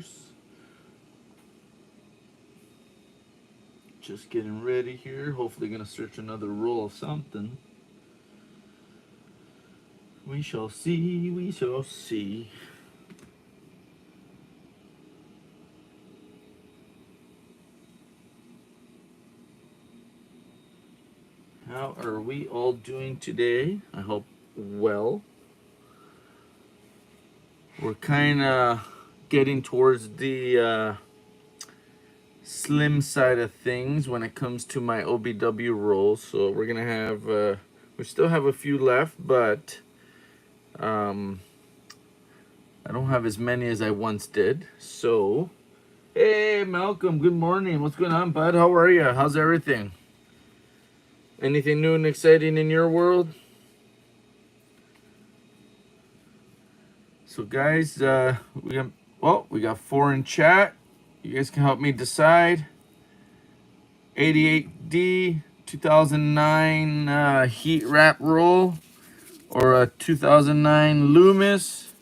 viewers. Just getting ready here. Hopefully gonna search another roll of something. We shall see, we shall see. How are we all doing today? I hope well. We're kind of getting towards the slim side of things when it comes to my OBW rolls. So we're gonna have, we still have a few left, but I don't have as many as I once did. So, hey Malcolm, good morning. What's going on, bud? How are you? How's everything? Anything new and exciting in your world? So guys, we got 4 in chat. You guys can help me decide. 88D 2009 heat wrap roll, or a 2009 Loomis,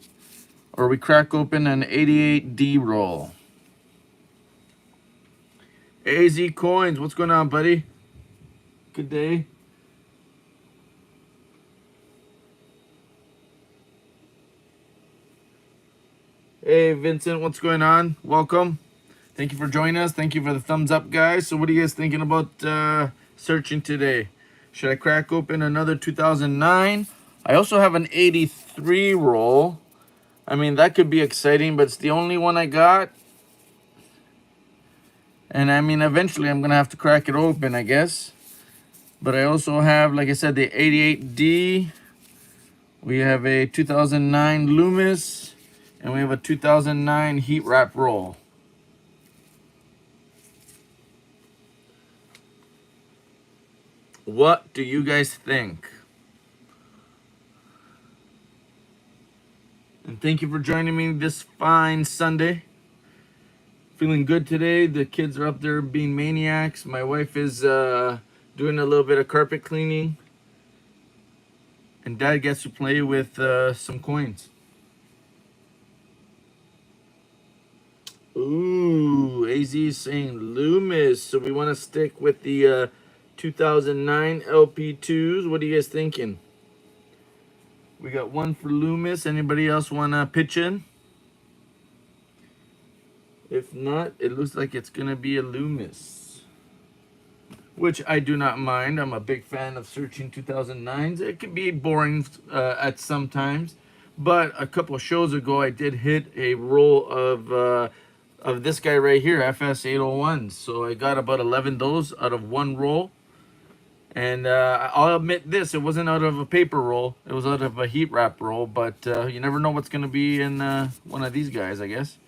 or we crack open an 88D roll. AZ Coins, what's going on, buddy? Good day. Hey Vincent, what's going on? Welcome. Thank you for joining us. Thank you for the thumbs up, guys. So what are you guys thinking about searching today? Should I crack open another 2009? I also have an 83 roll. I mean, that could be exciting, but it's the only one I got. And I mean, eventually I'm going to have to crack it open, I guess. But I also have, like I said, the 88D. We have a 2009 Loomis. And we have a 2009 heat wrap roll. What do you guys think? And thank you for joining me this fine Sunday. Feeling good today. The kids are up there being maniacs. My wife is doing a little bit of carpet cleaning. And Dad gets to play with some coins. Ooh, AZ is saying Loomis. So we want to stick with the 2009 LP2s. What are you guys thinking? We got one for Loomis. Anybody else want to pitch in? If not, it looks like it's going to be a Loomis, which I do not mind. I'm a big fan of searching 2009s. It can be boring at some times, but a couple of shows ago, I did hit a roll of this guy right here, FS 801. So I got about 11 of those out of one roll. And I'll admit this, it wasn't out of a paper roll. It was out of a heat wrap roll, but you never know what's going to be in one of these guys, I guess.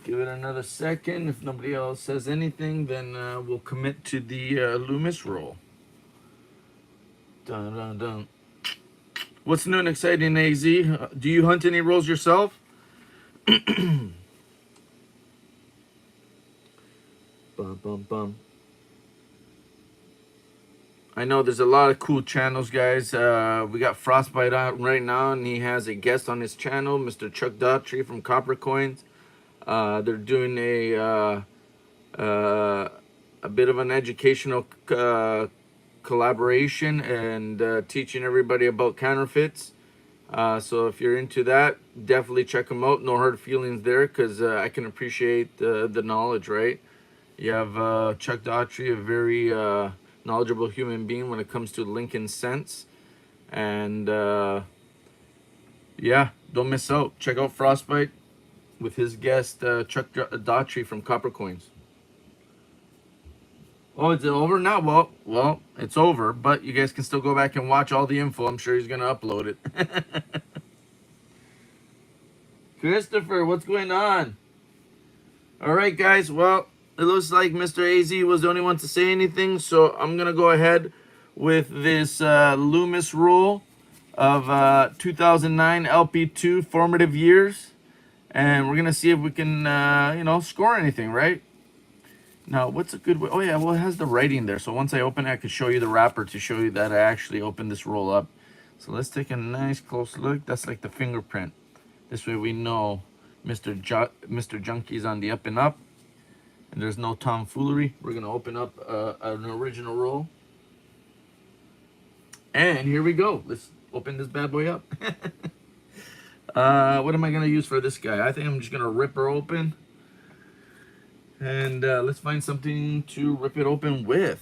Give it another second. If nobody else says anything, then we'll commit to the Loomis roll. Dun, dun, dun. What's new and exciting, AZ? Do you hunt any rolls yourself? Bum, bum, bum. I know there's a lot of cool channels, guys. We got Frostbite out right now, and he has a guest on his channel, Mr. Chuck Daughtry from Copper Coins. They're doing a bit of an educational collaboration and teaching everybody about counterfeits. So if you're into that, definitely check them out. No hard feelings there, because I can appreciate the knowledge, right? You have Chuck Daughtry, a very knowledgeable human being when it comes to Lincoln cents. And yeah, don't miss out. Check out Frostbite with his guest, Chuck Daughtry from Copper Coins. Oh, is it over now? Well, it's over, but you guys can still go back and watch all the info. I'm sure he's going to upload it. Christopher, what's going on? All right, guys. Well, it looks like Mr. AZ was the only one to say anything, so I'm going to go ahead with this Loomis roll of 2009 LP2 formative years. And we're going to see if we can, score anything, right? Now, what's a good way? Oh, yeah, well, it has the writing there. So once I open it, I can show you the wrapper to show you that I actually opened this roll up. So let's take a nice close look. That's like the fingerprint. This way we know Mr. Junkie's on the up and up, and there's no tomfoolery. We're gonna open up an original roll, and here we go. Let's open this bad boy up. What am I gonna use for this guy? I think I'm just gonna rip her open, and let's find something to rip it open with.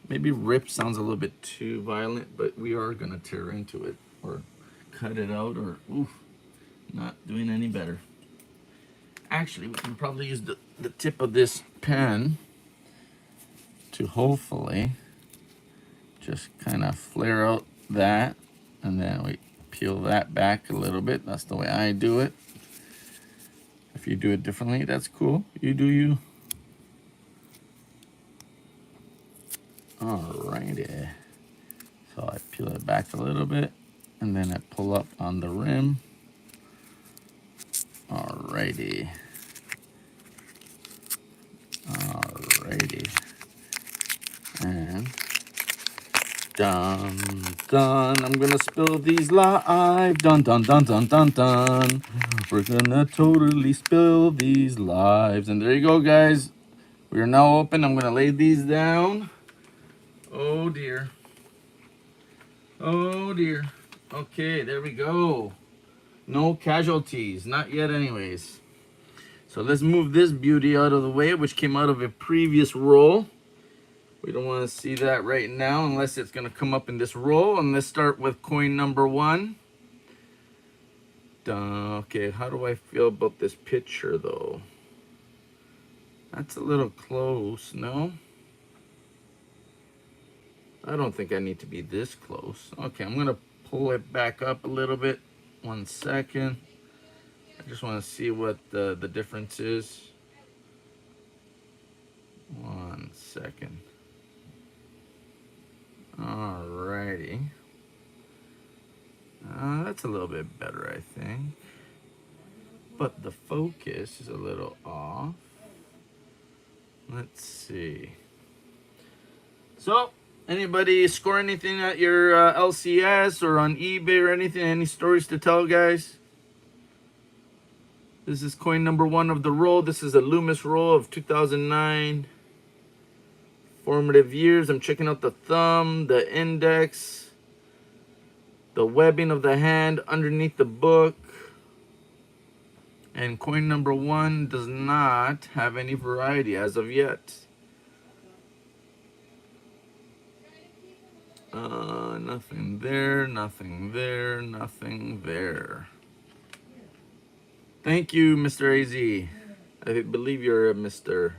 Maybe rip sounds a little bit too violent, but we are gonna tear into it or cut it out, or oof, not doing any better. Actually, we can probably use the tip of this pen to hopefully just kind of flare out that, and then we peel that back a little bit. That's the way I do it. If you do it differently, that's cool. You do you. Alrighty. So I peel it back a little bit, and then I pull up on the rim. Alrighty. Alrighty. And dun dun. I'm gonna spill these live. Dun dun dun dun dun dun. We're gonna totally spill these lives. And there you go, guys. We are now open. I'm gonna lay these down. Oh dear. Oh dear. Okay, there we go. No casualties. Not yet anyways. So let's move this beauty out of the way, which came out of a previous roll. We don't want to see that right now unless it's going to come up in this roll. And let's start with coin number 1. Okay, how do I feel about this picture though? That's a little close, no? I don't think I need to be this close. Okay, I'm going to pull it back up a little bit. 1 second. I just want to see what the difference is. 1 second. Alrighty. That's a little bit better, I think. But the focus is a little off. Let's see. So, anybody score anything at your LCS or on eBay or anything? Any stories to tell, guys? This is coin number 1 of the roll. This is a Loomis roll of 2009. Formative years. I'm checking out the thumb, the index, the webbing of the hand underneath the book. And coin number 1 does not have any variety as of yet. Nothing there, nothing there, nothing there. Thank you, Mr. AZ. I believe you're a Mr.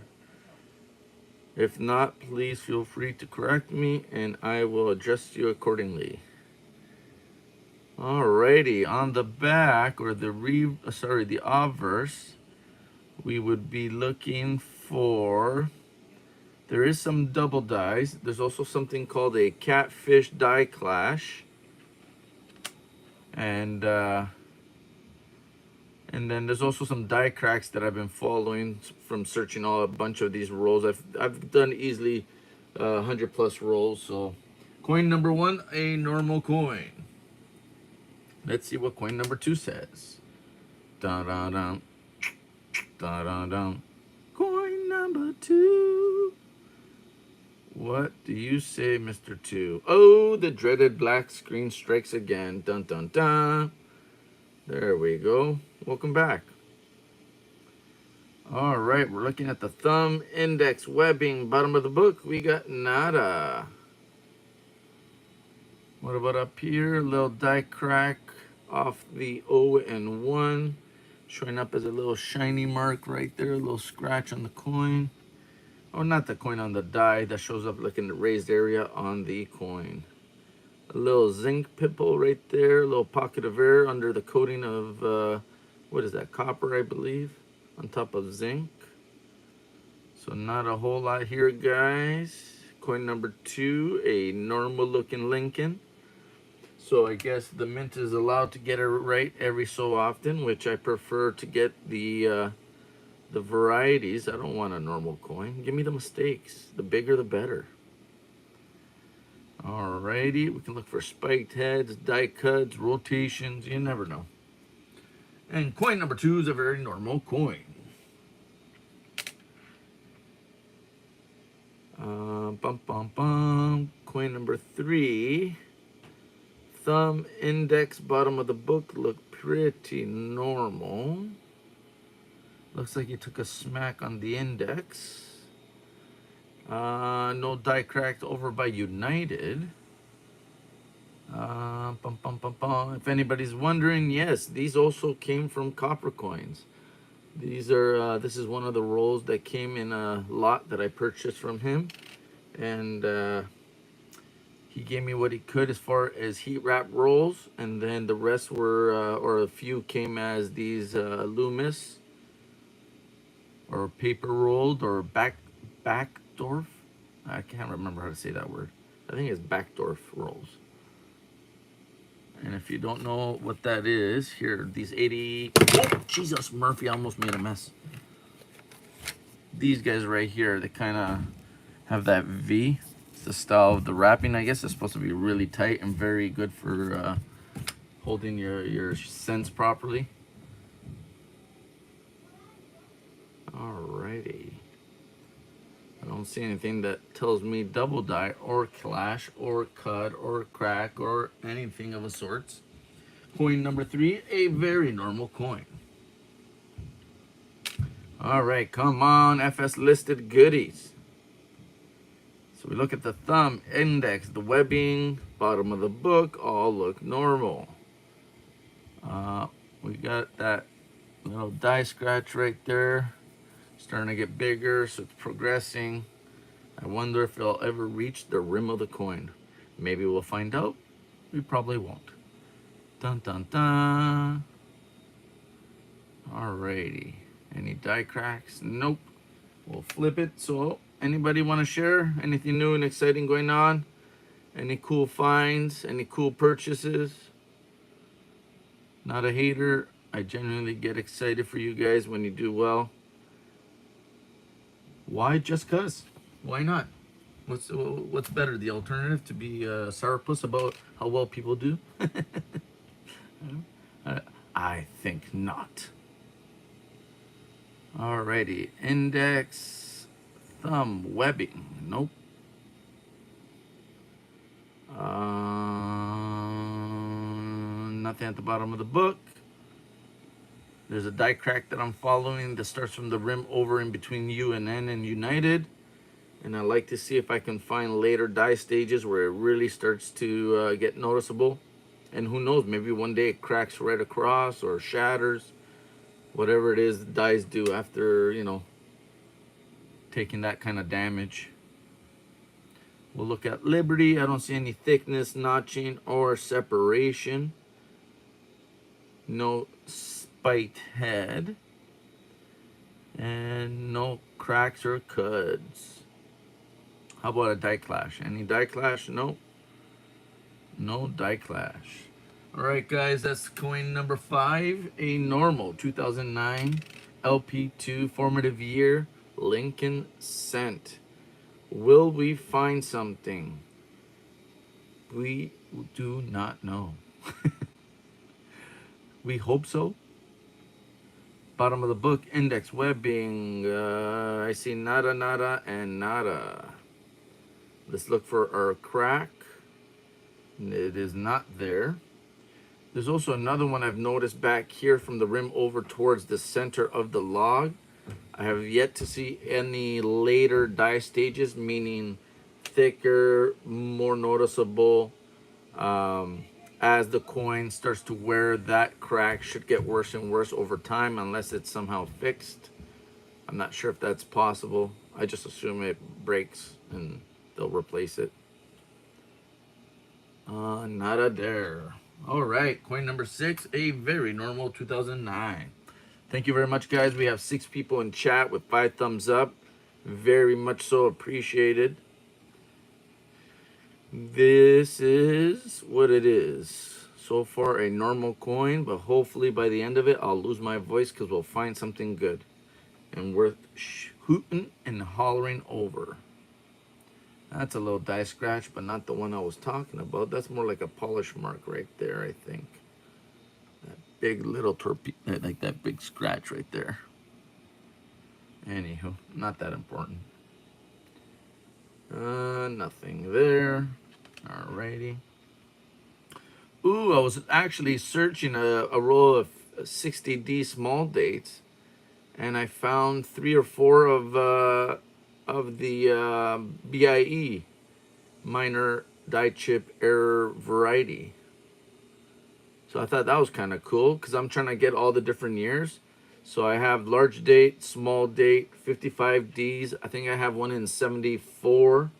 If not, please feel free to correct me and I will adjust you accordingly. Alrighty, on the back, or the obverse, we would be looking for, there is some double dies. There's also something called a catfish die clash. And then there's also some die cracks that I've been following from searching a bunch of these rolls. I've done easily 100 plus rolls. So coin number 1, a normal coin. Let's see what coin number 2 says. Dun dun dun. Dun dun dun. Coin number 2. What do you say, Mr. 2? Oh, the dreaded black screen strikes again. Dun dun dun. There we go. Welcome back. All right, we're looking at the thumb, index, webbing, bottom of the book. We got nada. What about up here? A little die crack off the O and 1, showing up as a little shiny mark right there, a little scratch on the coin. Oh, not the coin, on the die that shows up like in the raised area on the coin. A little zinc pimple right there, a little pocket of air under the coating of, what is that, copper, I believe, on top of zinc. So not a whole lot here, guys. Coin number 2, a normal looking Lincoln. So I guess the mint is allowed to get it right every so often, which I prefer to get the varieties. I don't want a normal coin. Give me the mistakes. The bigger, the better. Alrighty, we can look for spiked heads, die cuts, rotations, you never know. And coin number 2 is a very normal coin. Bum bum bum. Coin number 3. Thumb, index, bottom of the book look pretty normal. Looks like you took a smack on the index. No die cracked over by United. Bum, bum, bum, bum. If anybody's wondering, yes, these also came from copper coins. These are this is one of the rolls that came in a lot that I purchased from him, and he gave me what he could as far as heat wrap rolls, and then the rest were or a few came as these Loomis or paper rolled or Backdorf. I can't remember how to say that word. I think it's Backdorf rolls. And if you don't know what that is, here, these 80... Oh, Jesus, Murphy, I almost made a mess. These guys right here, they kind of have that V. It's the style of the wrapping, I guess. It's supposed to be really tight and very good for holding your cents properly. Alrighty. I don't see anything that tells me double die or clash or cut or crack or anything of a sort. Coin number 3, a very normal coin. All right, come on, FS listed goodies. So we look at the thumb, index, the webbing, bottom of the book, all look normal. We got that little die scratch right there. Starting to get bigger, so it's progressing. I wonder if it'll ever reach the rim of the coin. Maybe we'll find out. We probably won't. Dun dun dun. Alrighty. Any die cracks? Nope. We'll flip it. So, anybody want to share anything new and exciting going on? Any cool finds? Any cool purchases? Not a hater. I genuinely get excited for you guys when you do well. Why just cuz? Why not? What's better, the alternative to be sourpuss about how well people do? I think not. Alrighty, index, thumb, webbing, nope. Nothing at the bottom of the book. There's a die crack that I'm following that starts from the rim over in between U and N and United. And I like to see if I can find later die stages where it really starts to get noticeable. And who knows, maybe one day it cracks right across or shatters. Whatever it is the dies do after, you know, taking that kind of damage. We'll look at Liberty. I don't see any thickness, notching, or separation. No spiked head. And no cracks or cuts. How about a die clash? Any die clash? No. No die clash. Alright guys, that's coin number 5. A normal 2009 LP2 formative year Lincoln cent. Will we find something? We do not know. We hope so. Bottom of the book, index webbing. I see nada, nada, and nada. Let's look for our crack. It is not there. There's also another one I've noticed back here from the rim over towards the center of the log. I have yet to see any later die stages, meaning thicker, more noticeable. As the coin starts to wear, that crack should get worse and worse over time unless it's somehow fixed. I'm not sure if that's possible. I just assume it breaks and they'll replace it. Nada there. All right, coin number 6, a very normal 2009. Thank you very much, guys. We have 6 people in chat with 5 thumbs up. Very much so appreciated. This is what it is. So far, a normal coin, but hopefully by the end of it, I'll lose my voice because we'll find something good and worth hooting and hollering over. That's a little die scratch, but not the one I was talking about. That's more like a polish mark right there, I think. That big little torpedo, like that big scratch right there. Anywho, not that important. Nothing there. Alrighty. Ooh, I was actually searching a roll of 60D small dates, and I found 3 or 4 of the BIE minor die chip error variety. So I thought that was kind of cool because I'm trying to get all the different years. So I have large date, small date, 55Ds. I think I have one in 74.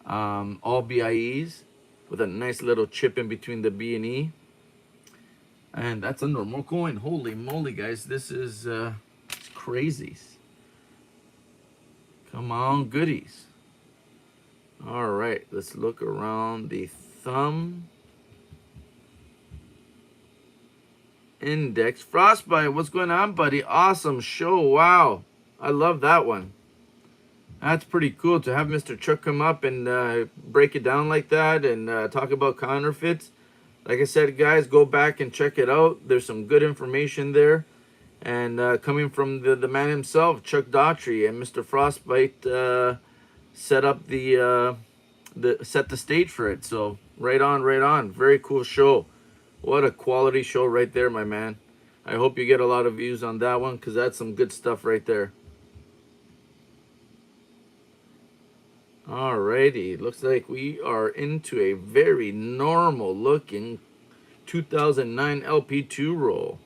All BIEs with a nice little chip in between the B and E. And that's a normal coin. Holy moly, guys. This is it's crazy. Come on, goodies. All right, let's look around the thumb. Index. Frostbite, what's going on, buddy? Awesome show. Wow. I love that one. That's pretty cool to have Mr. Chuck come up and break it down like that and talk about counterfeits. Like I said, guys, go back and check it out. There's some good information there. And coming from the man himself, Chuck Daughtry, and Mr. Frostbite set up set the stage for it. So right on, right on. Very cool show. What a quality show right there, my man. I hope you get a lot of views on that one because that's some good stuff right there. Alrighty, looks like we are into a very normal looking 2009 LP2 roll.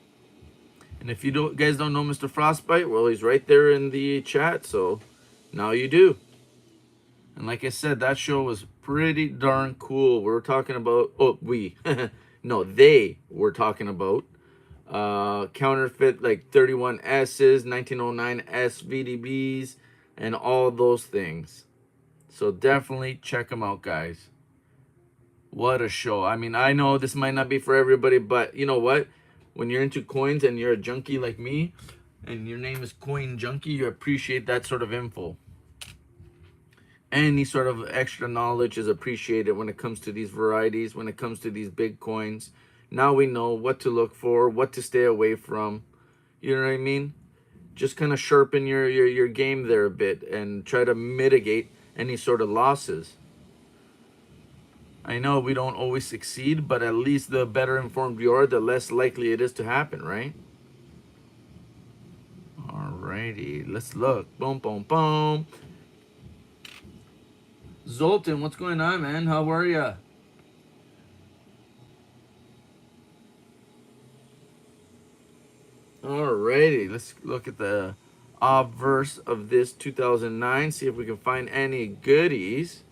And if you guys don't know Mr. Frostbite, well, he's right there in the chat, so now you do. And like I said, that show was pretty darn cool. We were talking about, no, they were talking about counterfeit like 31S's, 1909 S VDBs, and all those things. So definitely check them out, guys. What a show. I mean, I know this might not be for everybody, but you know what? When you're into coins and you're a junkie like me, and your name is Coin Junkie, you appreciate that sort of info. Any sort of extra knowledge is appreciated when it comes to these varieties, when it comes to these big coins. Now we know what to look for, what to stay away from. You know what I mean? Just kind of sharpen your game there a bit and try to mitigate any sort of losses. I know we don't always succeed, but at least the better informed you are, the less likely it is to happen, right? Alrighty, let's look. Boom, boom, boom. Zoltan, what's going on, man? How are ya? Alrighty, let's look at the obverse of this 2009, see if we can find any goodies.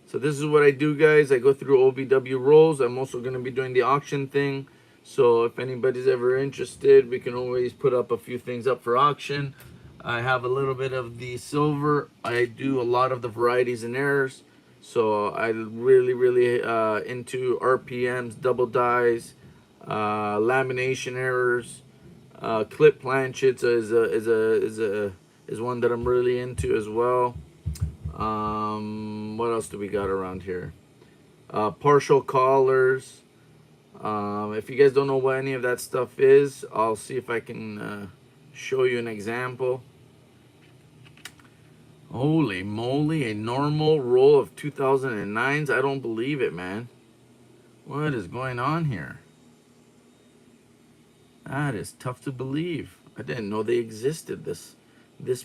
So this is what I do, guys. I go through OVW rolls. I'm also going to be doing the auction thing. So if anybody's ever interested, we can always put up a few things up for auction. I have a little bit of the silver. I do a lot of the varieties and errors. So I really into RPMs, double dies, lamination errors, clip planchets is one that I'm really into as well. What else do we got around here? Partial collars. If you guys don't know what any of that stuff is, I'll see if I can show you an example. Holy moly, a normal roll of 2009s? I don't believe it, man. What is going on here? That is tough to believe. I didn't know they existed this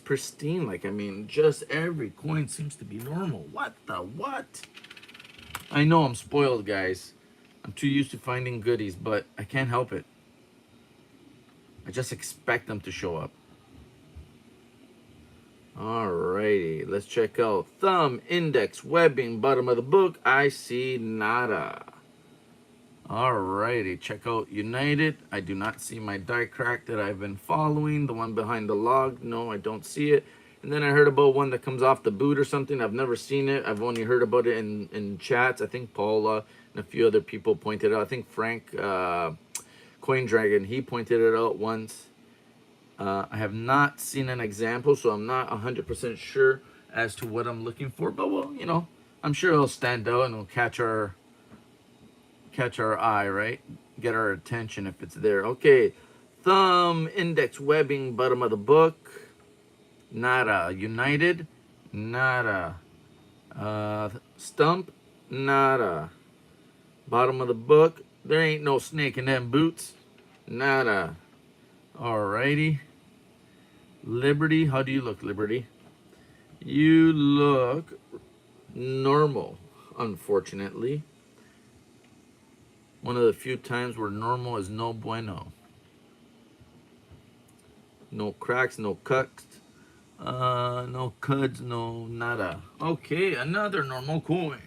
pristine. Like, I mean, just every coin seems to be normal. What the what? I know I'm spoiled, guys. I'm too used to finding goodies, but I can't help it. I just expect them to show up. Alrighty, let's check out thumb, index, webbing, bottom of the book. I see nada. Alrighty, check out United. I do not see my die crack that I've been following. The one behind the log. No, I don't see it. And then I heard about one that comes off the boot or something. I've never seen it. I've only heard about it in chats. I think Paula and a few other people pointed it out. I think Frank Coin Dragon, he pointed it out once. I have not seen an example, so I'm not 100% sure as to what I'm looking for, but well, you know, I'm sure it'll stand out and it'll catch our eye, right? Get our attention if it's there. Okay, thumb, index, webbing, bottom of the book, nada. United, nada. Stump, nada. Bottom of the book, there ain't no snake in them boots, nada. Alrighty. Liberty, how do you look, Liberty? You look normal, unfortunately. One of the few times where normal is no bueno. No cracks, no cuts, no cuds, no nada. Okay, another normal coin.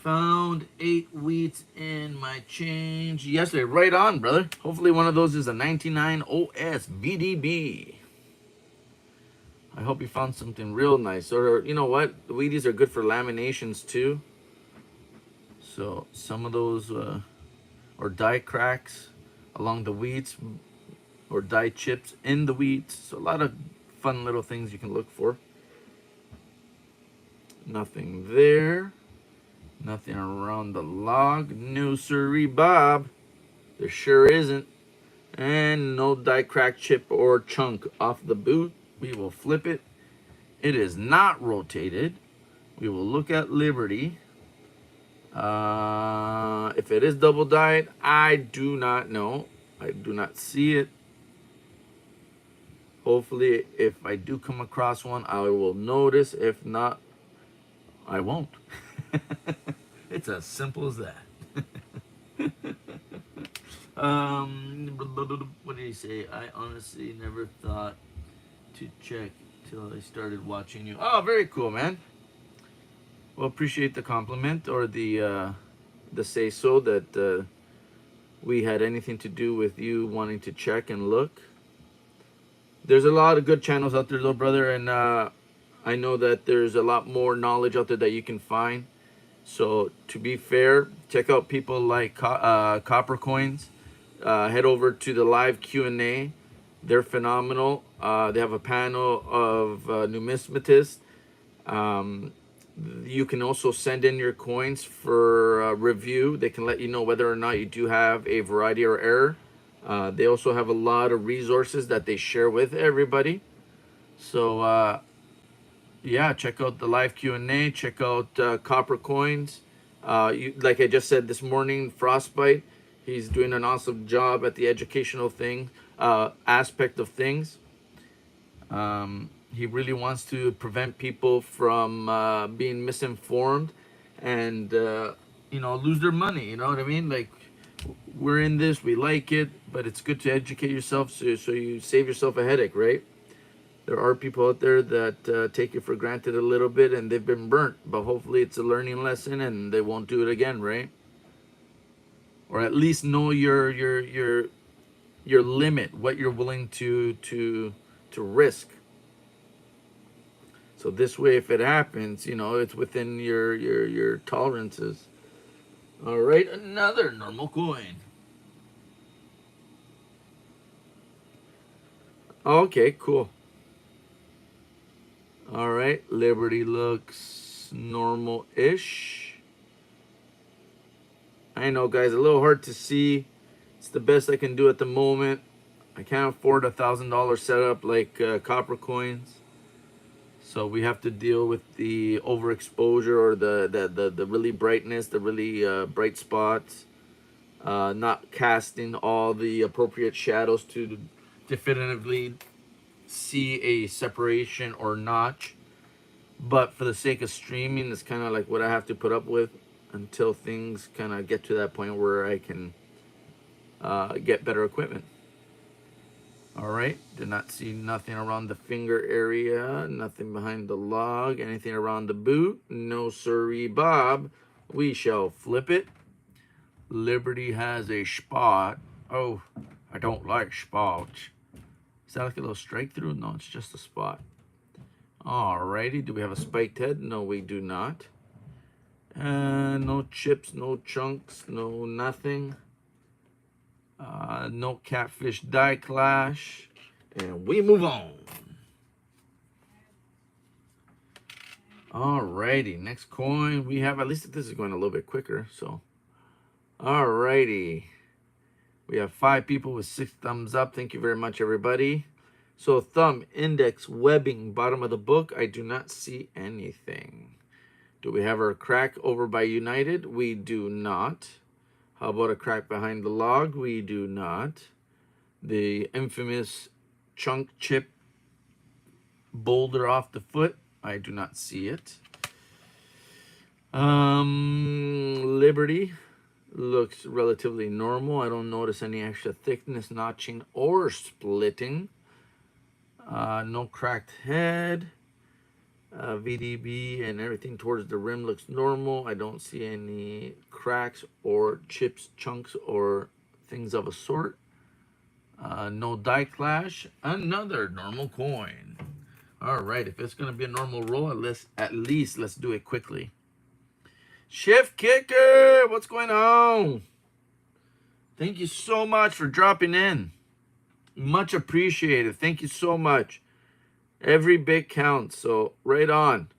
Found 8 wheats in my change yesterday. Right on, brother. Hopefully one of those is a 99 OS VDB. I hope you found something real nice. Or, you know what? The Wheaties are good for laminations, too. So, some of those, or die cracks along the wheats, or die chips in the wheats. So, a lot of fun little things you can look for. Nothing there. Nothing around the log. No siree, Bob. There sure isn't. And no die crack chip or chunk off the boot. We will flip it. It is not rotated. We will look at Liberty. If it is double dyed, I do not know. I do not see it. Hopefully, if I do come across one, I will notice. If not, I won't. It's as simple as that. What did he say? I honestly never thought to check till I started watching you. Oh, very cool, man. Well, appreciate the compliment or the say so that we had anything to do with you wanting to check and look. There's a lot of good channels out there, though, brother, and I know that there's a lot more knowledge out there that you can find. So to be fair, check out people like Copper Coins. Head over to the live Q&A. They're phenomenal. They have a panel of numismatists. You can also send in your coins for review. They can let you know whether or not you do have a variety or error. They also have a lot of resources that they share with everybody. So yeah, check out the live Q&A. Check out Copper Coins. Like I just said this morning, Frostbite. He's doing an awesome job at the educational thing aspect of things. He really wants to prevent people from being misinformed and lose their money. You know what I mean? Like, we're in this, we like it, but it's good to educate yourself so you save yourself a headache, right? There are people out there that take it for granted a little bit and they've been burnt, but hopefully it's a learning lesson and they won't do it again, right? Or at least know your limit, what you're willing to risk. So this way, if it happens, it's within your tolerances. All right, another normal coin. Okay, cool. All right, Liberty looks normal-ish. I know, guys, a little hard to see. It's the best I can do at the moment. I can't afford $1,000 setup like Copper Coins. So we have to deal with the overexposure or the really brightness, the really bright spots. Not casting all the appropriate shadows to definitively see a separation or notch. But for the sake of streaming, it's kind of like what I have to put up with until things kind of get to that point where I can get better equipment. All right, did not see nothing around the finger area, nothing behind the log, anything around the boot. No siree, Bob. We shall flip it. Liberty has a spot. Oh, I don't like spots. Is that like a little strike through? No, it's just a spot. Alrighty, do we have a spiked head? No, we do not. No chips, no chunks, no nothing. No catfish die clash. And we move on. Alrighty, next coin we have, at least this is going a little bit quicker, so. Alrighty. We have 5 people with 6 thumbs up. Thank you very much, everybody. So thumb, index, webbing, bottom of the book. I do not see anything. Do we have our crack over by United? We do not. How about a crack behind the log? We do not. The infamous chunk chip boulder off the foot? I do not see it. Liberty looks relatively normal. I don't notice any extra thickness, notching, or splitting. No cracked head. VDB and everything towards the rim looks normal. I don't see any cracks or chips, chunks, or things of a sort. No die clash. Another normal coin. All right, if it's going to be a normal roll, at least let's do it quickly. Shift Kicker, what's going on? Thank you so much for dropping in. Much appreciated. Thank you so much. Every bit counts, so right on.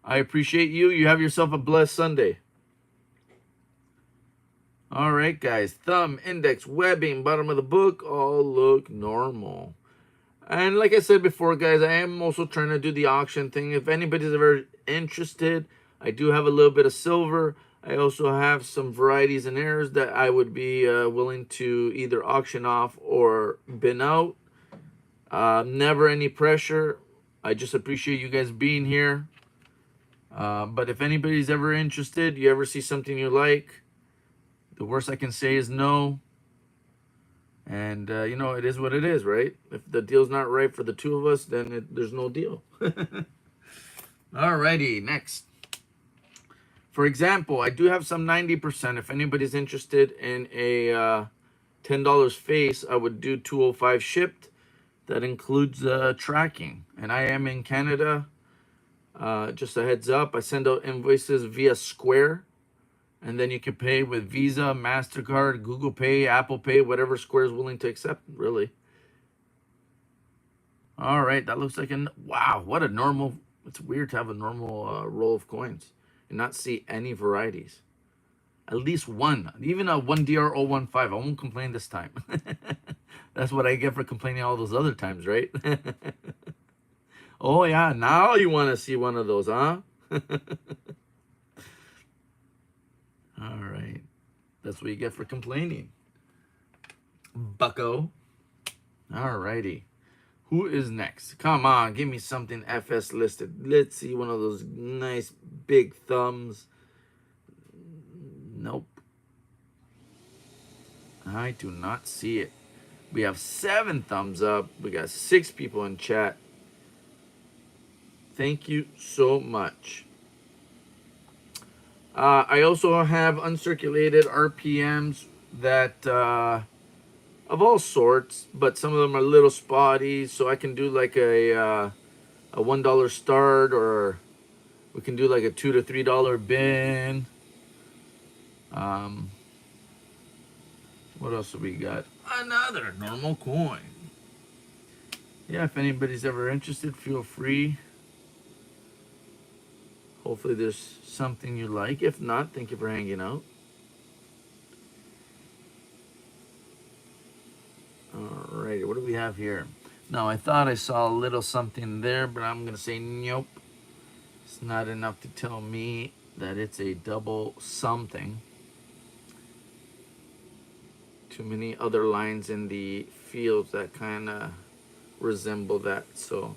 I appreciate you. You have yourself a blessed Sunday. All right, guys. Thumb, index, webbing, bottom of the book, all look normal. And like I said before, guys, I am also trying to do the auction thing. If anybody's ever interested, I do have a little bit of silver. I also have some varieties and errors that I would be willing to either auction off or bin out. Never any pressure. I just appreciate you guys being here. But if anybody's ever interested, you ever see something you like, the worst I can say is no. And, you know, it is what it is, right? If the deal's not right for the two of us, then there's no deal. Alrighty, next. For example, I do have some 90%. If anybody's interested in a $10 face, I would do 205 shipped. That includes tracking. And I am in Canada. Just a heads up, I send out invoices via Square. And then you can pay with Visa, MasterCard, Google Pay, Apple Pay, whatever Square is willing to accept, really. All right, that looks like wow, what a normal, it's weird to have a normal roll of coins and not see any varieties. At least one, even a 1DR015. I won't complain this time. That's what I get for complaining all those other times, right? Oh, yeah, now you want to see one of those, huh? All right. That's what you get for complaining, bucko. All righty. Who is next? Come on, give me something FS listed. Let's see one of those nice big thumbs. Nope. I do not see it. We have 7 thumbs up. We got 6 people in chat. Thank you so much. I also have uncirculated RPMs that of all sorts, but some of them are a little spotty, so I can do like a $1 start, or we can do like a $2 to $3 bin. What else have we got? Another normal coin. Yeah, if anybody's ever interested, feel free. Hopefully there's something you like. If not, thank you for hanging out. Alrighty, what do we have here? Now, I thought I saw a little something there, but I'm going to say nope. It's not enough to tell me that it's a double something. Too many other lines in the fields that kind of resemble that, so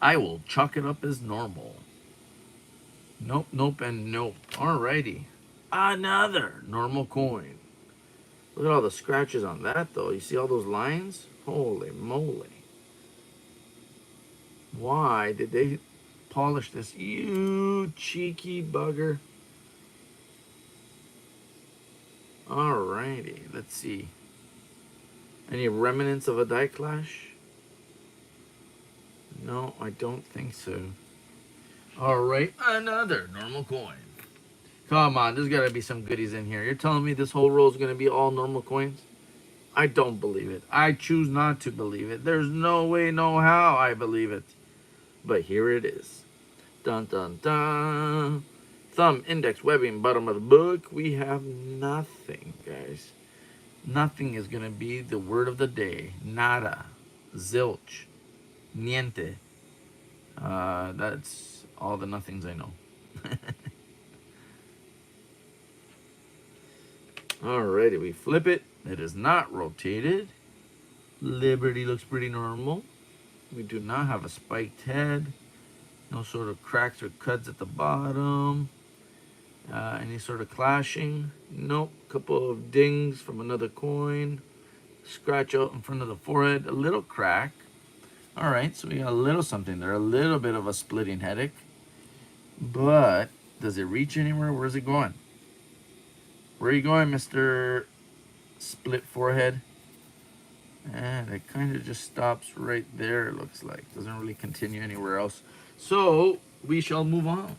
I will chalk it up as normal. Nope, nope, and nope. Alrighty. Another normal coin. Look at all the scratches on that, though. You see all those lines? Holy moly. Why did they polish this? You cheeky bugger. Alrighty, let's see. Any remnants of a die clash? No, I don't think so. Alright, another normal coin. Come on, there's got to be some goodies in here. You're telling me this whole row is going to be all normal coins? I don't believe it. I choose not to believe it. There's no way, no how I believe it. But here it is. Dun dun dun. Thumb, index, webbing, bottom of the book. We have nothing, guys. Nothing is going to be the word of the day. Nada. Zilch. Niente. That's all the nothings I know. Alrighty, we flip it. It is not rotated. Liberty looks pretty normal. We do not have a spiked head. No sort of cracks or cuts at the bottom. Any sort of clashing? Nope. Couple of dings from another coin. Scratch out in front of the forehead. A little crack. Alright, so we got a little something there. A little bit of a splitting headache. But does it reach anywhere? Where's it going? Where are you going, Mr. Split Forehead? And it kind of just stops right there, it looks like. Doesn't really continue anywhere else. So we shall move on.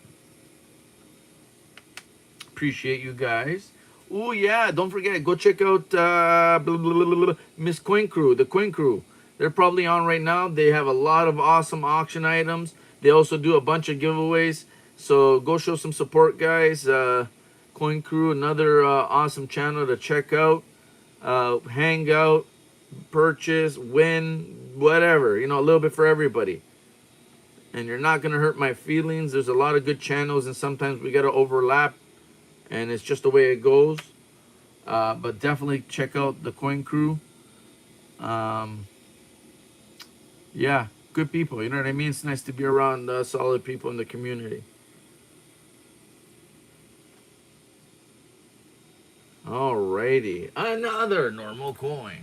Appreciate you guys. Oh yeah, don't forget, go check out Miss Coin Crew, the Coin Crew. They're probably on right now. They have a lot of awesome auction items. They also do a bunch of giveaways. So go show some support, guys. Coin Crew, another awesome channel to check out. Hang out, purchase, win, whatever. You know, a little bit for everybody. And you're not going to hurt my feelings. There's a lot of good channels, and sometimes we got to overlap. And it's just the way it goes. But definitely check out the Coin Crew. Yeah, good people. You know what I mean? It's nice to be around solid people in the community. Alrighty. Another normal coin.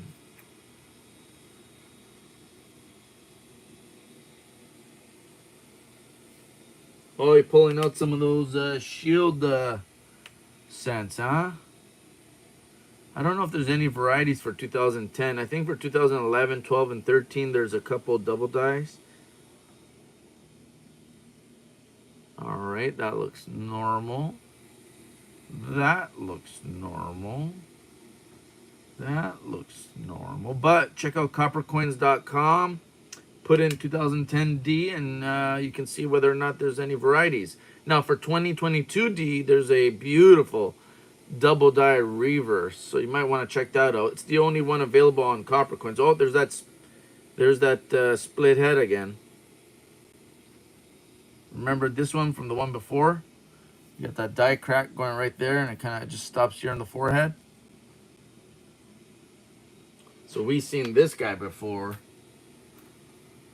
Oh, you're pulling out some of those shield cents, huh? I don't know if there's any varieties for 2010. I think for 2011, 12, and 13, there's a couple double dice. Alright, that looks normal. That looks normal. That looks normal. But check out coppercoins.com. Put in 2010D and you can see whether or not there's any varieties. Now for 2022D, there's a beautiful double die reverse, so you might want to check that out. It's the only one available on Copper Coins. Oh, there's that split head again. Remember this one from the one before? You got that die crack going right there, and it kind of just stops here on the forehead. So we've seen this guy before.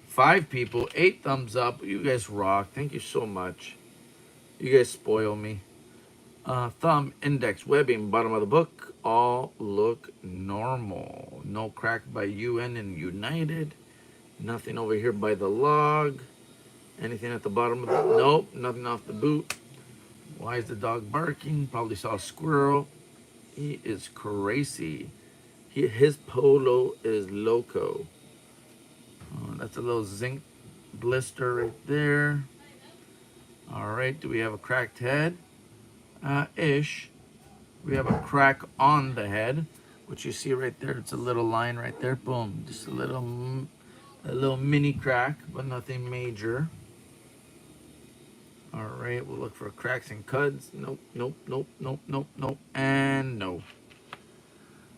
5 people, 8 thumbs up. You guys rock. Thank you so much. You guys spoil me. Thumb, index, webbing, bottom of the book, all look normal. No crack by UN and United. Nothing over here by the log. Anything at the bottom of the... Nope, nothing off the boot. Why is the dog barking? Probably saw a squirrel. He is crazy. His polo is loco. That's a little zinc blister right there. Alright, do we have a cracked head? Ish. We have a crack on the head, which you see right there. It's a little line right there. Boom. Just a little mini crack, but nothing major. Alright, we'll look for cracks and cuts. Nope, nope, nope, nope, nope, nope, and no.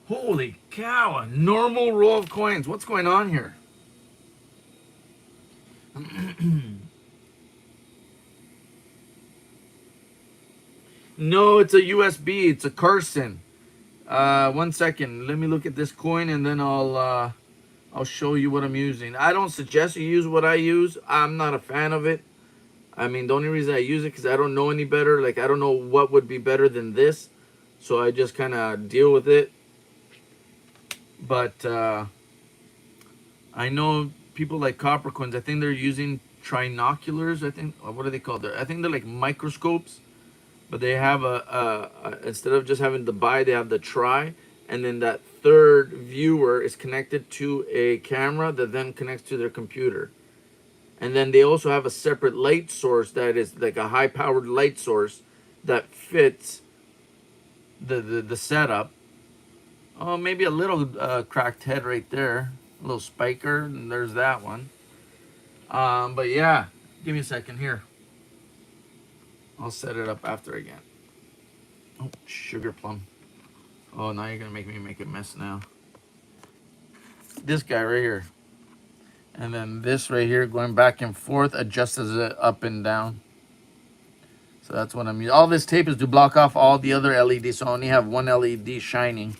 Holy cow, a normal roll of coins. What's going on here? No, it's a USB. It's a Carson. 1 second. Let me look at this coin, and then I'll show you what I'm using. I don't suggest you use what I use. I'm not a fan of it. I mean, the only reason I use it because I don't know any better. Like, I don't know what would be better than this. So I just kind of deal with it. But I know people like Copper Coins. I think they're using trinoculars. I think, or what are they called? I think they're like microscopes. But they have instead of just having the bi, they have the tri. And then that third viewer is connected to a camera that then connects to their computer. And then they also have a separate light source that is like a high-powered light source that fits the setup. Oh, maybe a little cracked head right there. A little spiker, and there's that one. But yeah, Give me a second here. I'll set it up after again. Oh, sugar plum. Oh, now you're gonna make me make a mess now. This guy right here. And then this right here going back and forth adjusts it up and down. So that's what I'm using. All this tape is to block off all the other LEDs. So I only have one LED shining.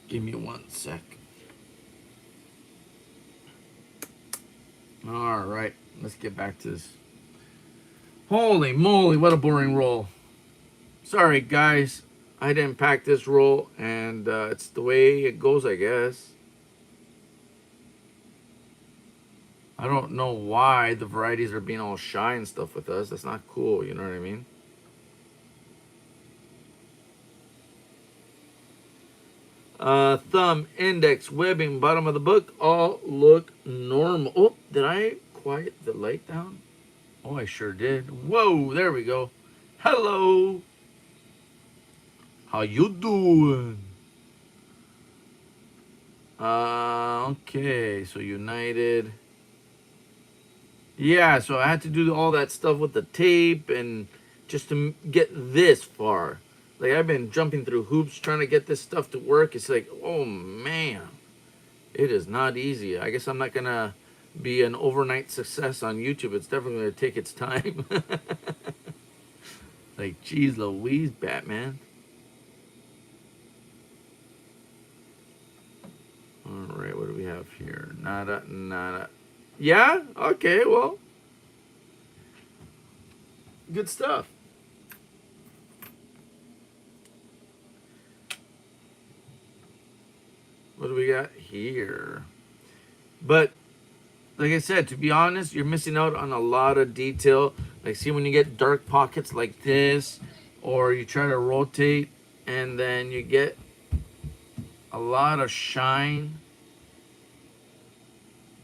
Give me 1 sec. All right, let's get back to this. Holy moly, what a boring roll. Sorry, guys. I didn't pack this roll, and it's the way it goes, I guess. I don't know why the varieties are being all shy and stuff with us. That's not cool, you know what I mean? Thumb, index, webbing, bottom of the book, all look normal. Oh, did I quiet the light down? Oh, I sure did. Whoa, there we go. Hello. How you doing? Okay, so United. Yeah, so I had to do all that stuff with the tape and just to get this far. Like, I've been jumping through hoops trying to get this stuff to work. It's like, oh man, it is not easy. I guess I'm not gonna be an overnight success on YouTube. It's definitely gonna take its time. Like, geez Louise, Batman. All right, what do we have here? Nada, nada. Yeah? Okay, well. Good stuff. What do we got here? But, like I said, to be honest, you're missing out on a lot of detail. Like, see when you get dark pockets like this, or you try to rotate, and then you get a lot of shine.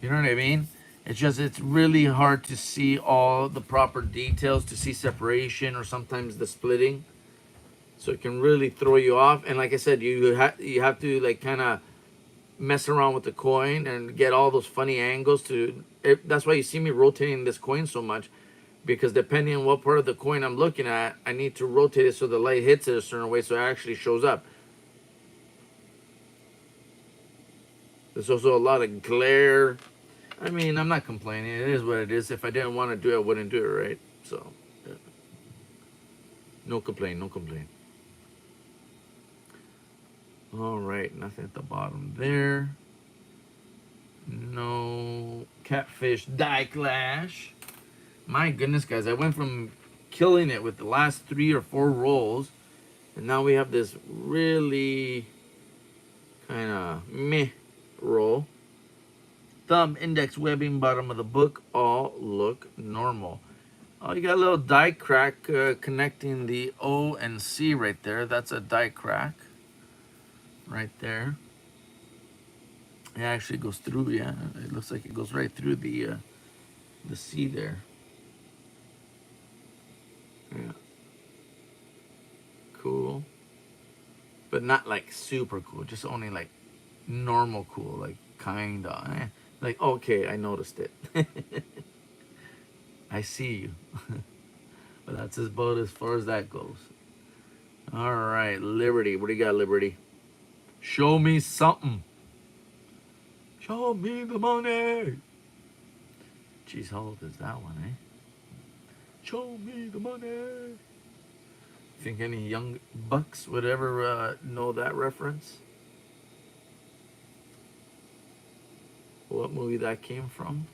You know what I mean? It's just, it's really hard to see all the proper details, to see separation or sometimes the splitting. So it can really throw you off. And like I said, you have to like kind of mess around with the coin and get all those funny angles that's why you see me rotating this coin so much, because depending on what part of the coin I'm looking at, I need to rotate it so the light hits it a certain way so it actually shows up. There's also a lot of glare. I mean, I'm not complaining. It is what it is. If I didn't want to do it, I wouldn't do it, right? So, yeah. No complaint, no complaint. All right, nothing at the bottom there. No catfish die clash. My goodness, guys, I went from killing it with the last 3 or 4 rolls, and now we have this really kind of meh roll. Thumb, index, webbing, bottom of the book all look normal. Oh, you got a little die crack connecting the O and C right there. That's a die crack right there. It actually goes through, yeah. It looks like it goes right through the C there. Yeah. Cool. But not like super cool, just only like normal cool, like kinda. Like, okay, I noticed it. I see you. But that's about as far as that goes. All right, Liberty. What do you got, Liberty? Show me something. Show me the money. Jeez, how old is that one, eh? Show me the money. Think any young bucks would ever know that reference? What movie that came from?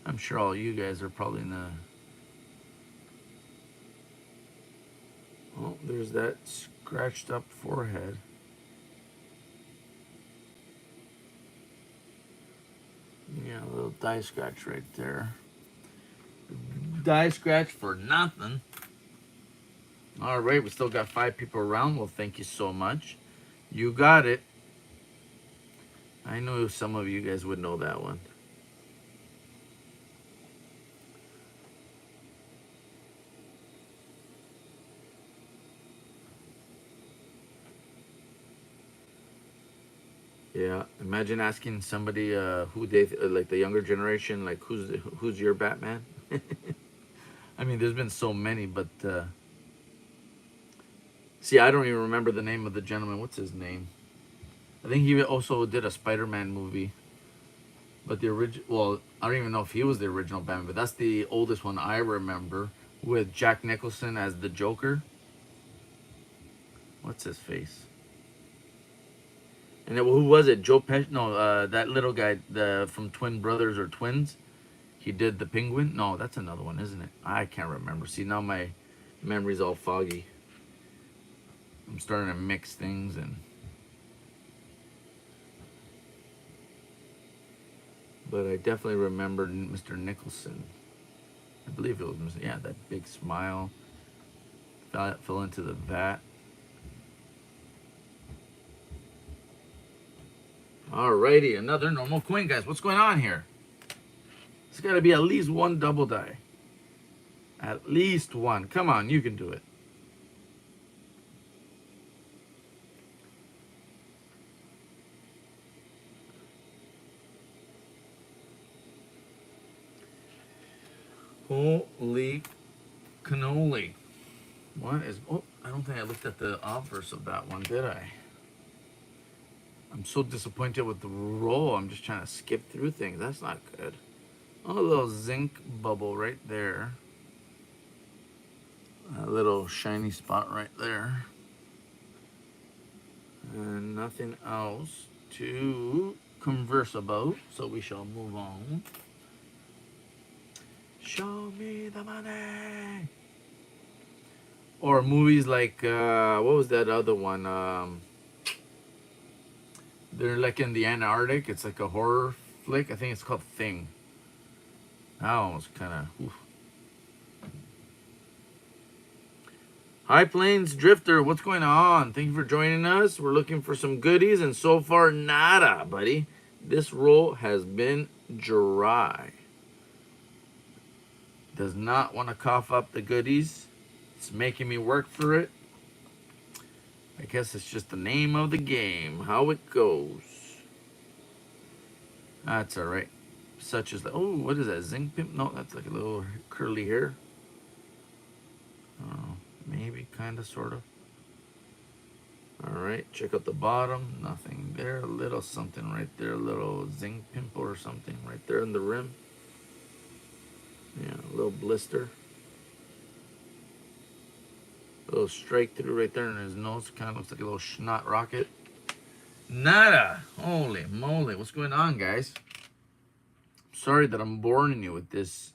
I'm sure all you guys are probably in the... Oh, there's that scratched up forehead. Yeah, a little die scratch right there. Die scratch for nothing. All right, we still got 5 people around. Well, thank you so much. You got it. I know some of you guys would know that one. Yeah, imagine asking somebody who they like the younger generation, like who's your Batman? I mean, there's been so many, but see, I don't even remember the name of the gentleman. What's his name? I think he also did a Spider-Man movie, but the original. Well, I don't even know if he was the original Batman, but that's the oldest one I remember with Jack Nicholson as the Joker. What's his face? And who was it? Joe Pesci? No, that little guy, the from Twin Brothers or Twins. He did the Penguin. No, that's another one, isn't it? I can't remember. See, now my memory's all foggy. I'm starting to mix things and. But I definitely remember Mr. Nicholson. I believe it was Mr. Yeah, that big smile. Fell into the vat. Alrighty, another normal coin, guys. What's going on here? It's got to be at least one double die. At least one. Come on, you can do it. Holy cannoli. What is... Oh, I don't think I looked at the obverse of that one, did I? I'm so disappointed with the roll. I'm just trying to skip through things. That's not good. Oh, a little zinc bubble right there. A little shiny spot right there. And nothing else to converse about. So we shall move on. Show me the money. Or movies like, what was that other one? They're like in the Antarctic. It's like a horror flick. I think it's called Thing. That one was kind of... High Plains Drifter, what's going on? Thank you for joining us. We're looking for some goodies, and so far, nada, buddy. This roll has been dry. Does not want to cough up the goodies. It's making me work for it. I guess it's just the name of the game, how it goes. That's all right. Such as the... Oh, what is that? Zinc pimp? No, that's like a little curly hair. Oh, maybe, kind of, sort of. All right, check out the bottom. Nothing there. A little something right there. A little zinc pimple or something right there in the rim. Yeah, a little blister. A little strike through right there in his nose. Kind of looks like a little snot rocket. Nada. Holy moly. What's going on, guys? Sorry that I'm boring you with this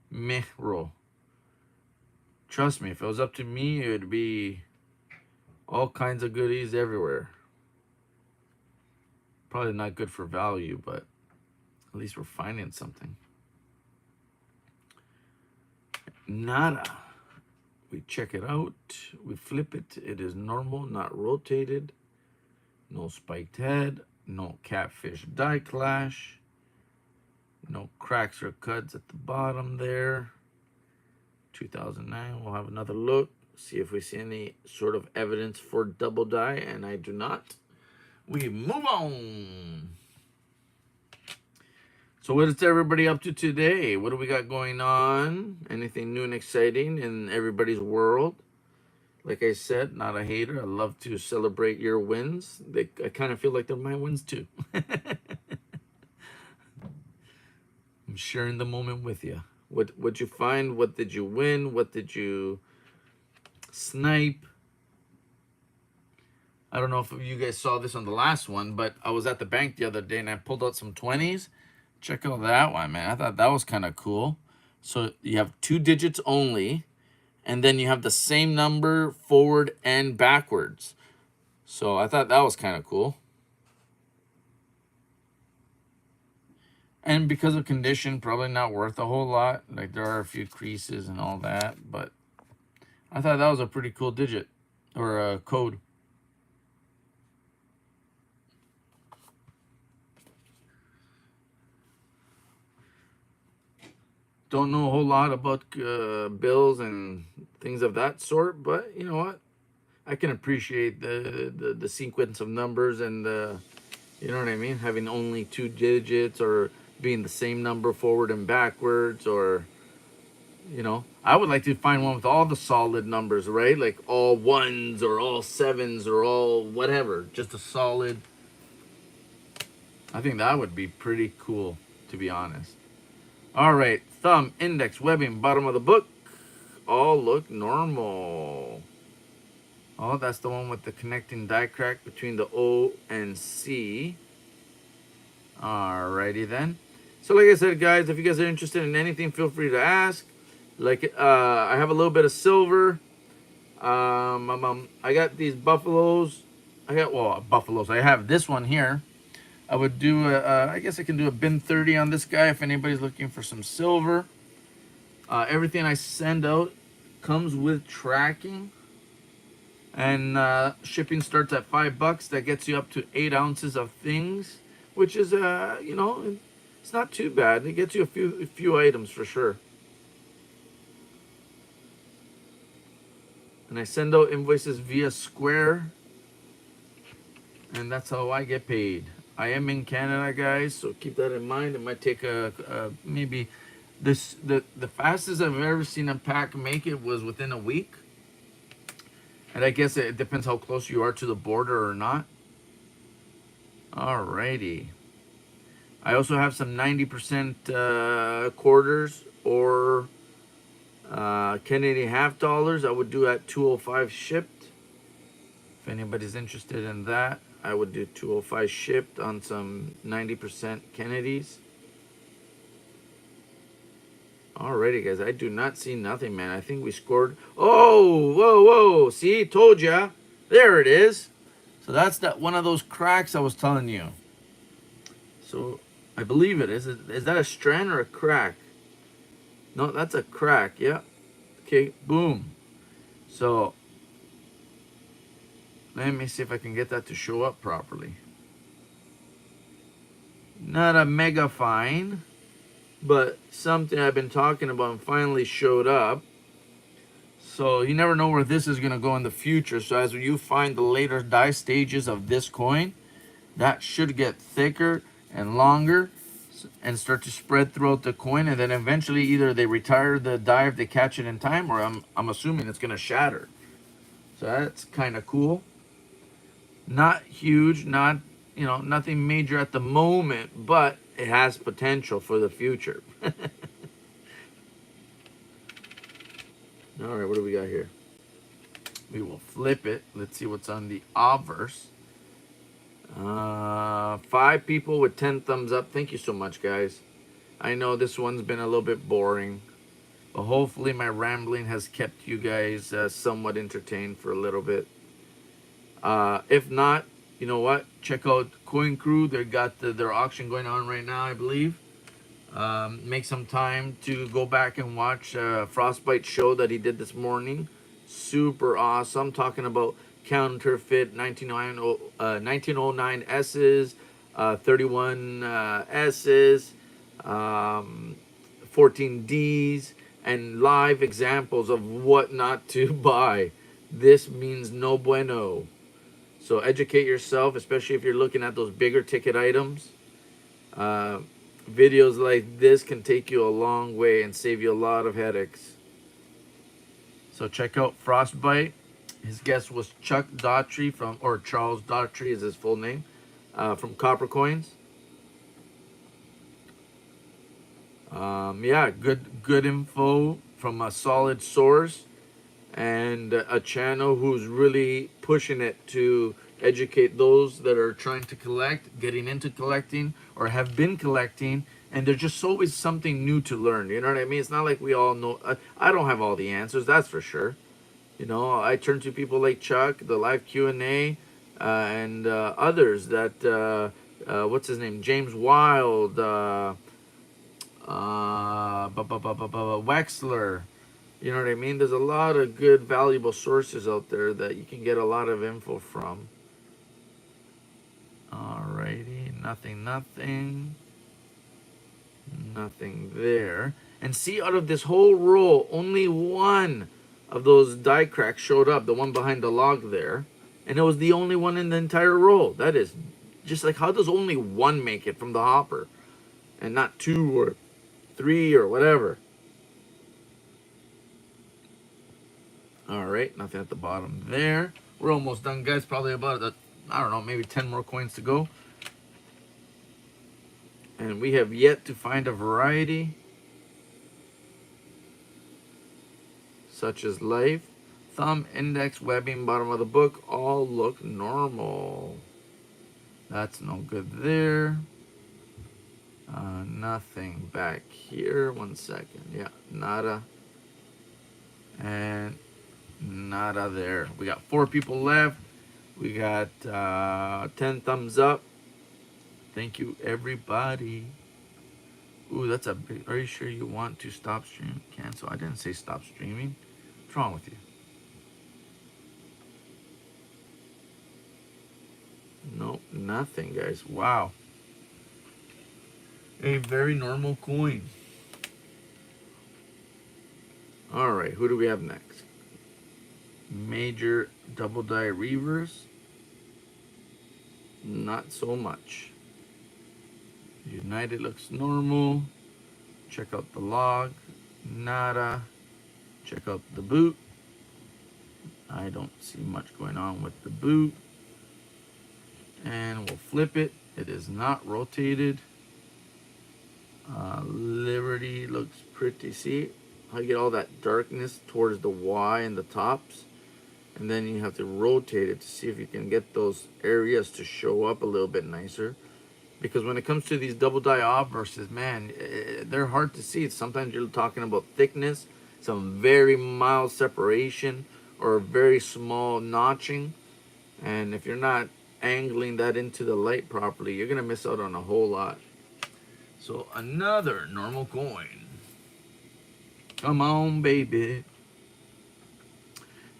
meh roll. Trust me, if it was up to me, it would be all kinds of goodies everywhere. Probably not good for value, but at least we're finding something. Nada. We check it out. We flip it. It is normal, not rotated. No spiked head. No catfish die clash. No cracks or cuts at the bottom there. 2009. We'll have another look. See if we see any sort of evidence for double die, and I do not. We move on. So what is everybody up to today? What do we got going on? Anything new and exciting in everybody's world? Like I said, not a hater. I love to celebrate your wins. I kind of feel like they're my wins too. I'm sharing the moment with you. What'd you find? What did you win? What did you snipe? I don't know if you guys saw this on the last one, but I was at the bank the other day and I pulled out some 20s. Check out that one, man. I thought that was kind of cool. So you have 2 digits only, and then you have the same number forward and backwards. So I thought that was kind of cool. And because of condition, probably not worth a whole lot. Like there are a few creases and all that, but I thought that was a pretty cool digit or a code. Don't know a whole lot about bills and things of that sort, but you know what? I can appreciate the sequence of numbers and the You know what I mean? Having only 2 digits, or being the same number forward and backwards, or, I would like to find one with all the solid numbers, right? Like all ones or all sevens or all whatever. Just a solid. I think that would be pretty cool, to be honest. All right, thumb, index, webbing, bottom of the book, all look normal. Oh, that's the one with the connecting die crack between the O and C. Alrighty then. So like I said, guys, if you guys are interested in anything, feel free to ask. Like, I have a little bit of silver. I got these buffaloes. Buffaloes. I have this one here. I would do I guess I can do a bin 30 on this guy if anybody's looking for some silver. Everything I send out comes with tracking. And shipping starts at $5. That gets you up to 8 ounces of things, which is, it's not too bad. It gets you a few items for sure. And I send out invoices via Square, and that's how I get paid. I am in Canada, guys, so keep that in mind. It might take maybe the fastest I've ever seen a pack make it was within a week. And I guess it depends how close you are to the border or not. Alrighty. I also have some 90% quarters or Canadian half dollars. I would do at $2.05 shipped. If anybody's interested in that, I would do $2.05 shipped on some 90% Kennedys. Alrighty, guys, I do not see nothing, man. I think we scored. Oh, whoa. See, told ya. There it is. So that's one of those cracks I was telling you. So I believe it is. Is that a strand or a crack? No, that's a crack. Yeah. Okay, boom. So let me see if I can get that to show up properly. Not a mega fine, but something I've been talking about and finally showed up. So you never know where this is going to go in the future. So as you find the later die stages of this coin, that should get thicker and longer and start to spread throughout the coin. And then eventually either they retire the die if they catch it in time, or I'm assuming it's going to shatter. So that's kind of cool. Not huge, not, nothing major at the moment, but it has potential for the future. All right, what do we got here? We will flip it. Let's see what's on the obverse. 5 people with 10 thumbs up. Thank you so much, guys. I know this one's been a little bit boring, but hopefully my rambling has kept you guys somewhat entertained for a little bit. If not, you know what? Check out Coin Crew. They got their auction going on right now, I believe. Make some time to go back and watch Frostbite show that he did this morning. Super awesome. Talking about counterfeit 1909 S's, 31 S's, 14 D's, and live examples of what not to buy. This means no bueno. So educate yourself, especially if you're looking at those bigger ticket items. Videos like this can take you a long way and save you a lot of headaches. So check out Frostbite. His guest was Chuck Daughtry or Charles Daughtry is his full name, from Copper Coins. Yeah, good info from a solid source, and a channel who's really pushing it to educate those that are trying to collect, getting into collecting, or have been collecting, and there's just always something new to learn. You know what I mean? It's not like we all know. I don't have all the answers, that's for sure. I turn to people like Chuck, the live Q&A, and others that, what's his name? James Wild, Wexler. You know what I mean? There's a lot of good, valuable sources out there that you can get a lot of info from. Alrighty, nothing there. And see, out of this whole row, only one of those die cracks showed up, the one behind the log there, and it was the only one in the entire row. That is just like, how does only one make it from the hopper and not 2 or 3 or whatever? All right, nothing at the bottom there. We're almost done, guys. Probably about, I don't know, maybe 10 more coins to go. And we have yet to find a variety such as life. Thumb, index, webbing, bottom of the book all look normal. That's no good there. Nothing back here. 1 second. Yeah, nada. And nada there. We got 4 people left. We got 10 thumbs up. Thank you, everybody. Ooh, that's a big. Are you sure you want to stop streaming? Cancel. I didn't say stop streaming. What's wrong with you? Nope, nothing, guys. Wow. A very normal coin. All right, who do we have next? Major double die reverse. Not so much. United looks normal. Check out the log. Nada. Check out the boot. I don't see much going on with the boot. And we'll flip it. It is not rotated. Liberty looks pretty. See how you get all that darkness towards the Y and the tops? And then you have to rotate it to see if you can get those areas to show up a little bit nicer. Because when it comes to these double die obverses, man, they're hard to see. Sometimes you're talking about thickness, some very mild separation, or very small notching. And if you're not angling that into the light properly, you're going to miss out on a whole lot. So another normal coin. Come on, baby.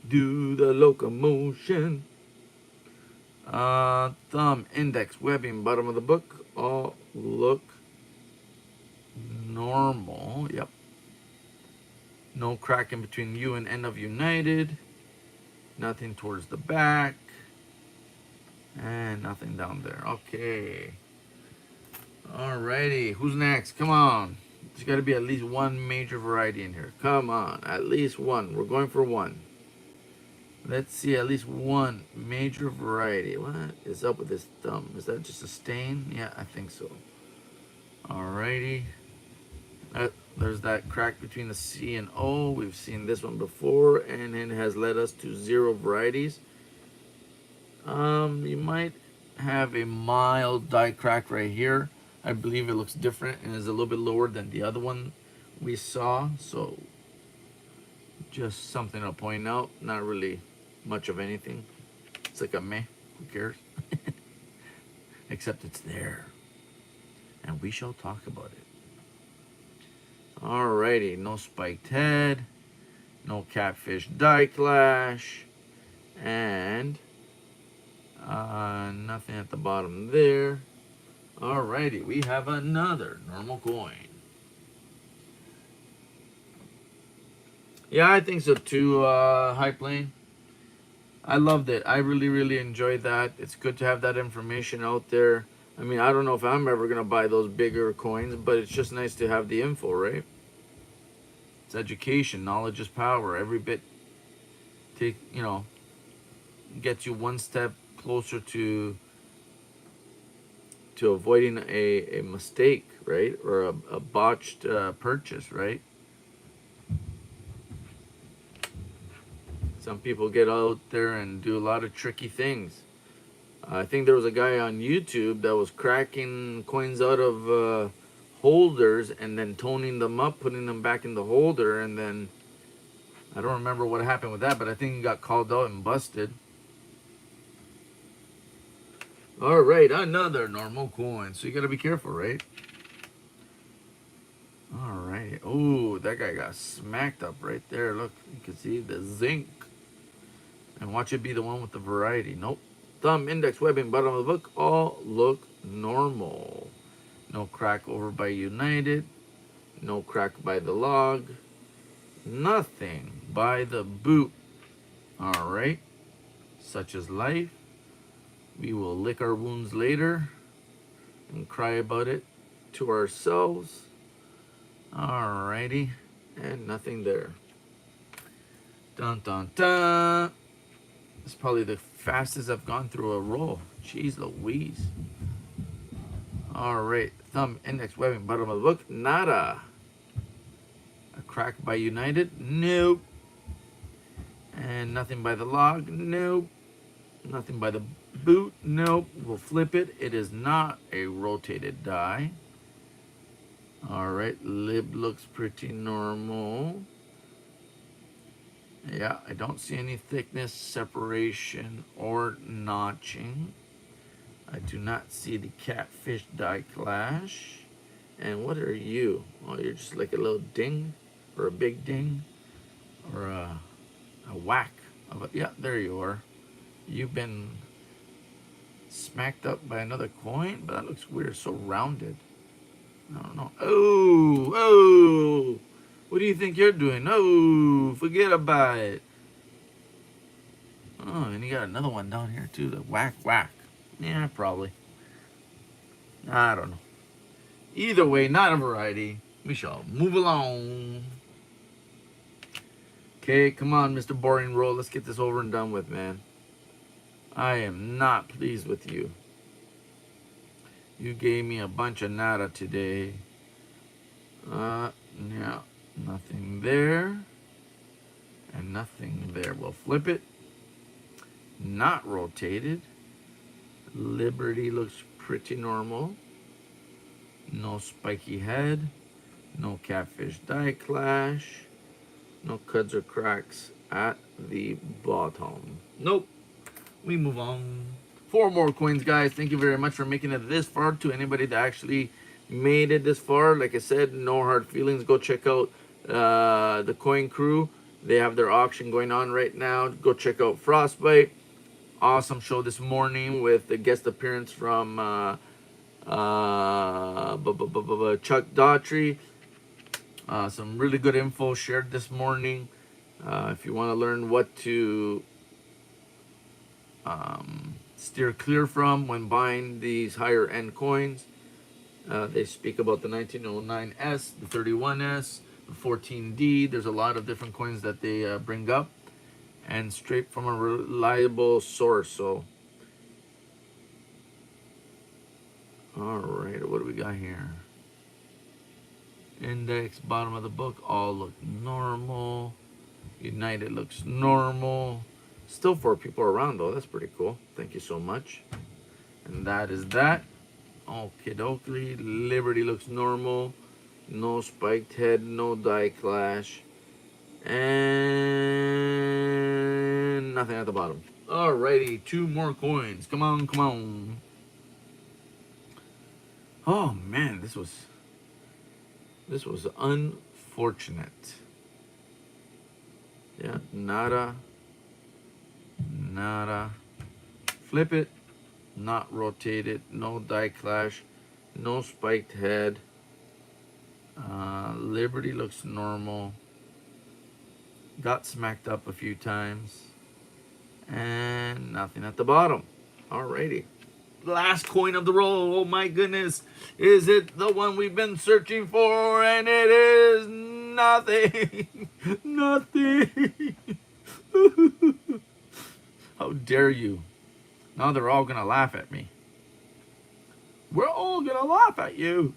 Do the locomotion. Thumb, index, webbing, bottom of the book all look normal. Yep. No crack in between U and N of United. Nothing towards the back. And nothing down there. Okay. Alrighty. Who's next? Come on. There's got to be at least one major variety in here. Come on. At least one. We're going for one. Let's see at least one major variety. What is up with this thumb? Is that just a stain? Yeah, I think so. Alrighty. There's that crack between the C and O. We've seen this one before, and it has led us to 0 varieties. You might have a mild die crack right here. I believe it looks different and is a little bit lower than the other one we saw. So just something to point out. Not really much of anything. It's like a meh. Who cares? Except it's there. And we shall talk about it. Alrighty. No spiked head. No catfish die clash. And nothing at the bottom there. Alrighty, we have another normal coin. Yeah, I think so too, High Plane. I loved it. I really, really enjoyed that. It's good to have that information out there. I mean, I don't know if I'm ever going to buy those bigger coins, but it's just nice to have the info, right? It's education. Knowledge is power. Every bit gets you one step closer to avoiding a mistake, right? Or a botched purchase, right? Some people get out there and do a lot of tricky things. I think there was a guy on YouTube that was cracking coins out of holders and then toning them up, putting them back in the holder, and then I don't remember what happened with that, but I think he got called out and busted. All right, another normal coin. So you got to be careful, right? All right. Oh, that guy got smacked up right there. Look, you can see the zinc. And watch it be the one with the variety. Nope. Thumb, index, webbing, bottom of the book all look normal. No crack over by United. No crack by the log. Nothing by the boot. All right. Such as life. We will lick our wounds later and cry about it to ourselves. Alrighty. And nothing there. Dun dun dun. It's probably the fastest I've gone through a roll. Jeez Louise. Alright. Thumb, index, webbing, bottom of the book. Nada. A crack by United. Nope. And nothing by the log. Nope. Nothing by the boot. Nope. We'll flip it. It is not a rotated die. Alright. Lib looks pretty normal. Yeah, I don't see any thickness, separation, or notching. I do not see the catfish die clash. And what are you? Oh, you're just like a little ding, or a big ding, or a whack of a, yeah, there you are. You've been smacked up by another coin, but that looks weird, so rounded. I don't know. Oh, oh! What do you think you're doing? Oh, forget about it. Oh, and you got another one down here too, the whack whack. Yeah, probably. I don't know. Either way, not a variety. We shall move along. Okay, come on, Mr. Boring Roll. Let's get this over and done with, man. I am not pleased with you. You gave me a bunch of nada today. Yeah, nothing there. And nothing there. We'll flip it. Not rotated. Liberty looks pretty normal. No spiky head. No catfish die clash. No cuts or cracks at the bottom. Nope. We move on. 4 more coins, guys. Thank you very much for making it this far. To anybody that actually made it this far, like I said, no hard feelings. Go check out the Coin Crew. They have their auction going on right now. Go check out Frostbite. Awesome show this morning with the guest appearance from Chuck Daughtry. Some really good info shared this morning. If you want to learn what to steer clear from when buying these higher end coins, they speak about the 1909S, the 31S, the 14D. There's a lot of different coins that they bring up, and straight from a reliable source. So, all right, what do we got here? Index, bottom of the book, all look normal. United looks normal. Still 4 people around though. That's pretty cool. Thank you so much. And that is that. Okie dokie. Liberty looks normal. No spiked head. No die clash. And nothing at the bottom. Alrighty. 2 more coins. Come on, come on. Oh man, this was unfortunate. Yeah, nada. Nada. Flip it. Not rotated. No die clash. No spiked head. Liberty looks normal. Got smacked up a few times. And nothing at the bottom. Alrighty. Last coin of the roll. Oh my goodness. Is it the one we've been searching for? And it is nothing. Nothing. How dare you? Now they're all going to laugh at me. We're all going to laugh at you.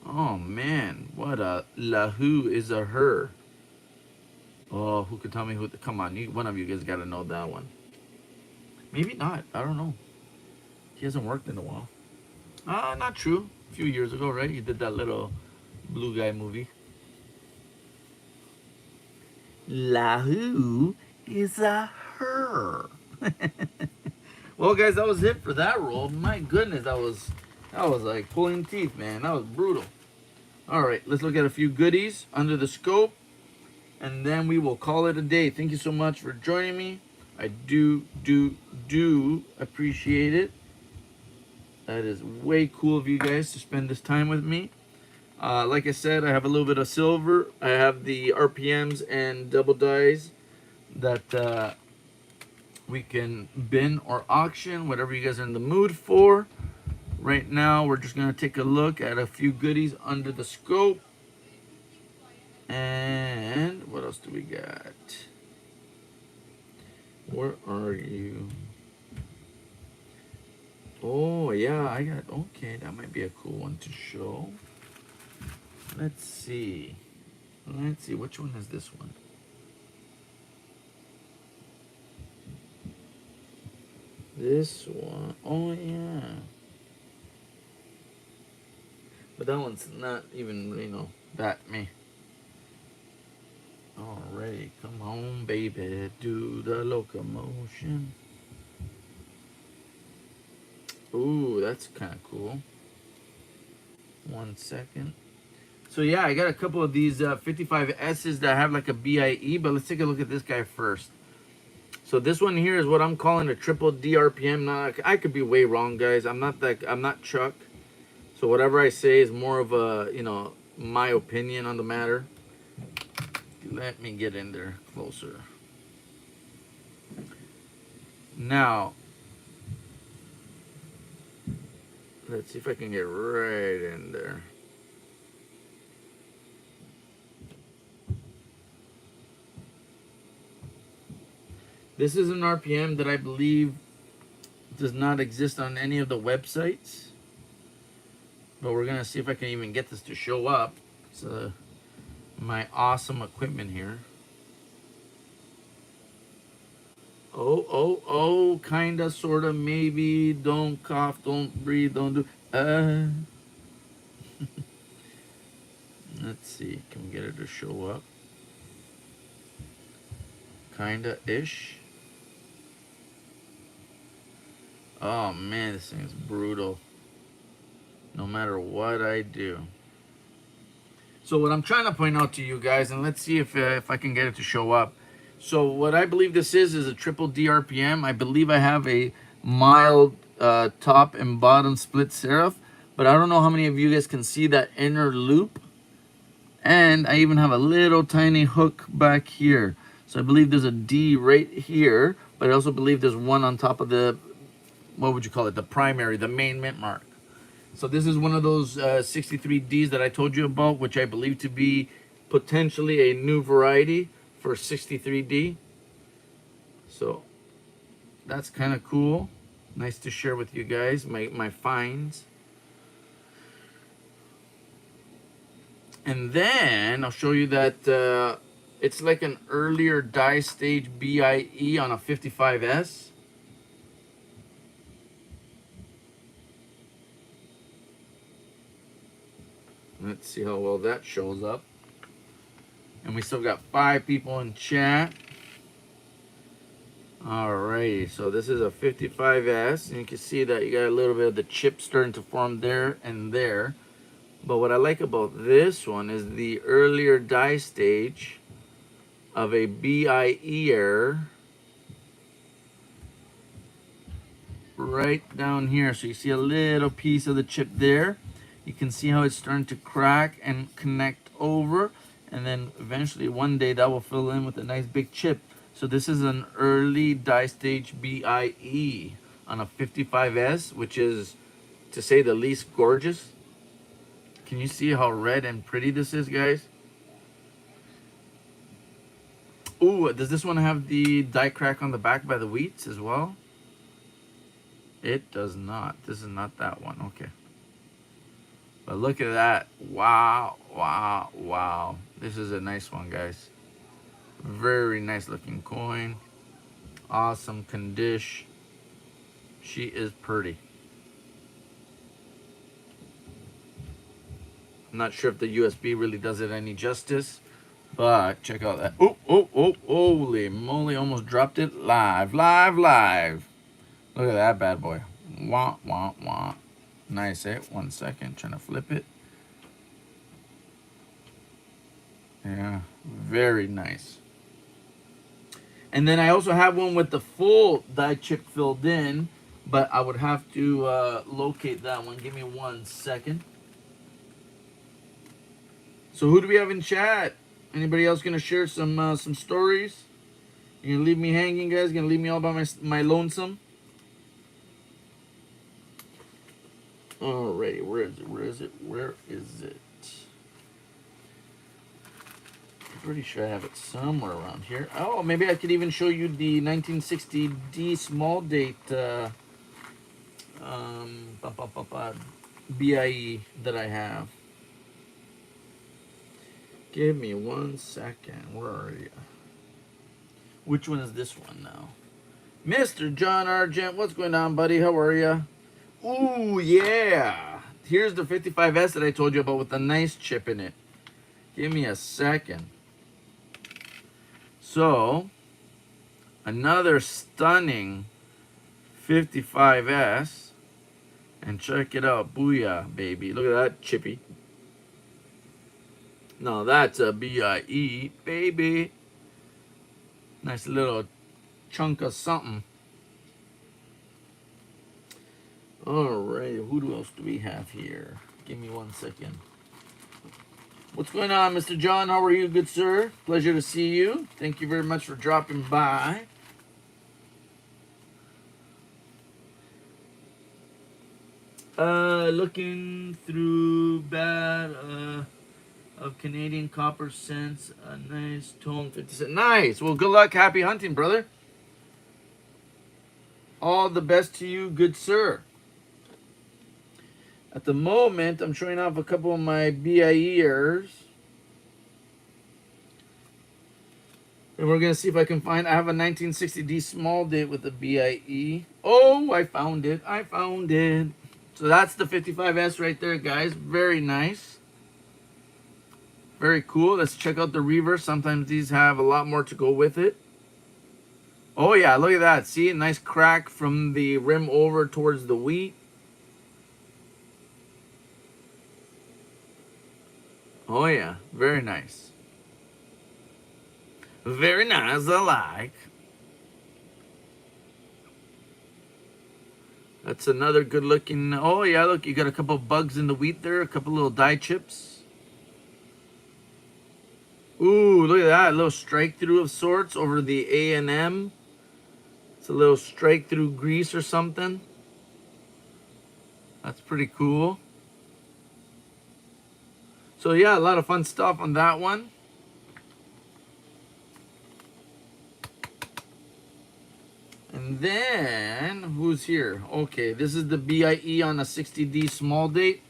Oh man. What a Lahu is a her. Oh, who could tell me who? Come on. One of you guys got to know that one. Maybe not. I don't know. He hasn't worked in a while. Not true. A few years ago, right? He did that little blue guy movie. Lahu is a her. Well, guys, that was it for that roll. My goodness, that was like pulling teeth, man. That was brutal. All right, let's look at a few goodies under the scope, and then we will call it a day. Thank you so much for joining me. I do appreciate it. That is way cool of you guys to spend this time with me. Like I said, I have a little bit of silver. I have the RPMs and double dies that We can bin or auction, whatever you guys are in the mood for. Right now, we're just gonna take a look at a few goodies under the scope. And what else do we got? Where are you? Oh, yeah, I got, okay, that might be a cool one to show. Let's see. Let's see, which one is this one? This one, oh yeah. But that one's not even, that me. Alright, come on, baby, do the locomotion. Ooh, that's kind of cool. 1 second. So yeah, I got a couple of these 55S's that have like a BIE, but let's take a look at this guy first. So this one here is what I'm calling a triple D RPM. Now I could be way wrong, guys. I'm not Chuck. So whatever I say is more of a, my opinion on the matter. Let me get in there closer. Now, let's see if I can get right in there. This is an RPM that I believe does not exist on any of the websites. But we're going to see if I can even get this to show up. So my awesome equipment here. Oh, kinda, sorta, maybe. Don't cough, don't breathe, don't do. Let's see, can we get it to show up? Kinda-ish. Oh man, this thing is brutal. No matter what I do. So what I'm trying to point out to you guys, and let's see if I can get it to show up. So what I believe this is a triple D RPM. I believe I have a mild top and bottom split serif, but I don't know how many of you guys can see that inner loop. And I even have a little tiny hook back here. So I believe there's a D right here, but I also believe there's one on top of the, what would you call it, the primary, the main mint mark. So this is one of those 63Ds that I told you about, which I believe to be potentially a new variety for 63D. So that's kind of cool. Nice to share with you guys my finds. And then I'll show you that it's like an earlier die stage BIE on a 55S. Let's see how well that shows up. And we still got 5 people in chat. Alrighty, so this is a 55S, and you can see that you got a little bit of the chip starting to form there and there. But what I like about this one is the earlier die stage of a BIE error right down here. So you see a little piece of the chip there. You can see how it's starting to crack and connect over, and then eventually one day that will fill in with a nice big chip. So this is an early die stage BIE on a 55S, which is, to say the least, gorgeous. Can you see how red and pretty this is, guys? Ooh, does this one have the die crack on the back by the Wheats as well? It does not. This is not that one. Okay. But look at that. Wow, wow, wow. This is a nice one, guys. Very nice looking coin. Awesome condition. She is pretty. I'm not sure if the USB really does it any justice, but check out that. Oh, holy moly, almost dropped it live. Look at that bad boy. Wah, wah, wah. Nice, eh? 1 second, trying to flip it. Yeah, very nice. And then I also have one with the full die chip filled in, but I would have to locate that one. Give me 1 second. So who do we have in chat? Anybody else gonna share some stories? You gonna leave me hanging, guys? Gonna leave me all by my lonesome? Alrighty, where is it? Where is it? Where is it? I'm pretty sure I have it somewhere around here. Oh, maybe I could even show you the 1960D small date BIE that I have. Give me 1 second. Where are you? Which one is this one now? Mr. John Argent, what's going on, buddy? How are you? Ooh, yeah. Here's the 55S that I told you about with the nice chip in it. Give me a second. So, another stunning 55S. And check it out. Booyah, baby. Look at that chippy. No, that's a BIE, baby. Nice little chunk of something. Alright, who else do we have here? Give me 1 second. What's going on, Mr. John? How are you, good sir? Pleasure to see you. Thank you very much for dropping by. Looking through bad of Canadian copper cents, a nice tone 50 cents. Nice. Well, good luck. Happy hunting, brother. All the best to you, good sir. At the moment, I'm showing off a couple of my BIEers. And we're going to see if I can find... I have a 1960D small date with a BIE. Oh, I found it. I found it. So that's the 55S right there, guys. Very nice. Very cool. Let's check out the reverse. Sometimes these have a lot more to go with it. Oh, yeah. Look at that. See? A nice crack from the rim over towards the wheat. Oh, yeah. Very nice. Very nice. I like. That's another good looking. Oh, yeah. Look, you got a couple of bugs in the wheat there. A couple little dye chips. Ooh, look at that. A little strike through of sorts over the A&M. It's a little strike through grease or something. That's pretty cool. So yeah, a lot of fun stuff on that one. And then, who's here? Okay, this is the BIE on a 60D small date.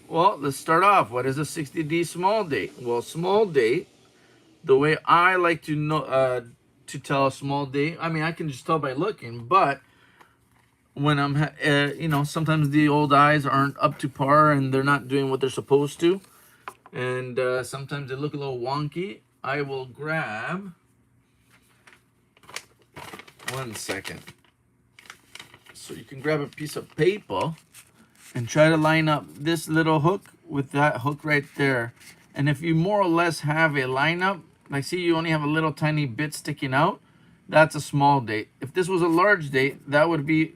Well, let's start off. What is a 60D small date? Well, small date, the way I like to know to tell a small date, I mean, I can just tell by looking, but when I'm, you know, sometimes the old eyes aren't up to par and they're not doing what they're supposed to. And sometimes they look a little wonky. I will grab, 1 second. So you can grab a piece of paper and try to line up this little hook with that hook right there. And if you more or less have a lineup, like see you only have a little tiny bit sticking out, that's a small date. If this was a large date, that would be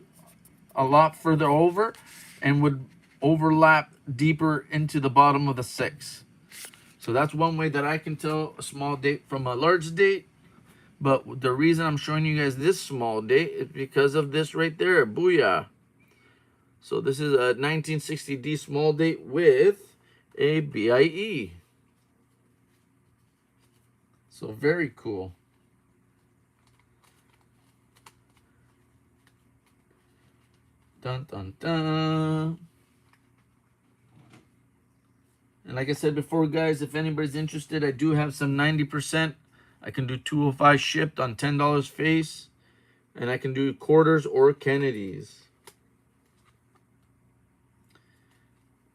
a lot further over and would overlap deeper into the bottom of the 6. So that's one way that I can tell a small date from a large date. But the reason I'm showing you guys this small date is because of this right there. Booyah. So this is a 1960D small date with a BIE. So very cool. Dun, dun, dun. And like I said before, guys, if anybody's interested, I do have some 90%. I can do 205 shipped on $10 face. And I can do quarters or Kennedys.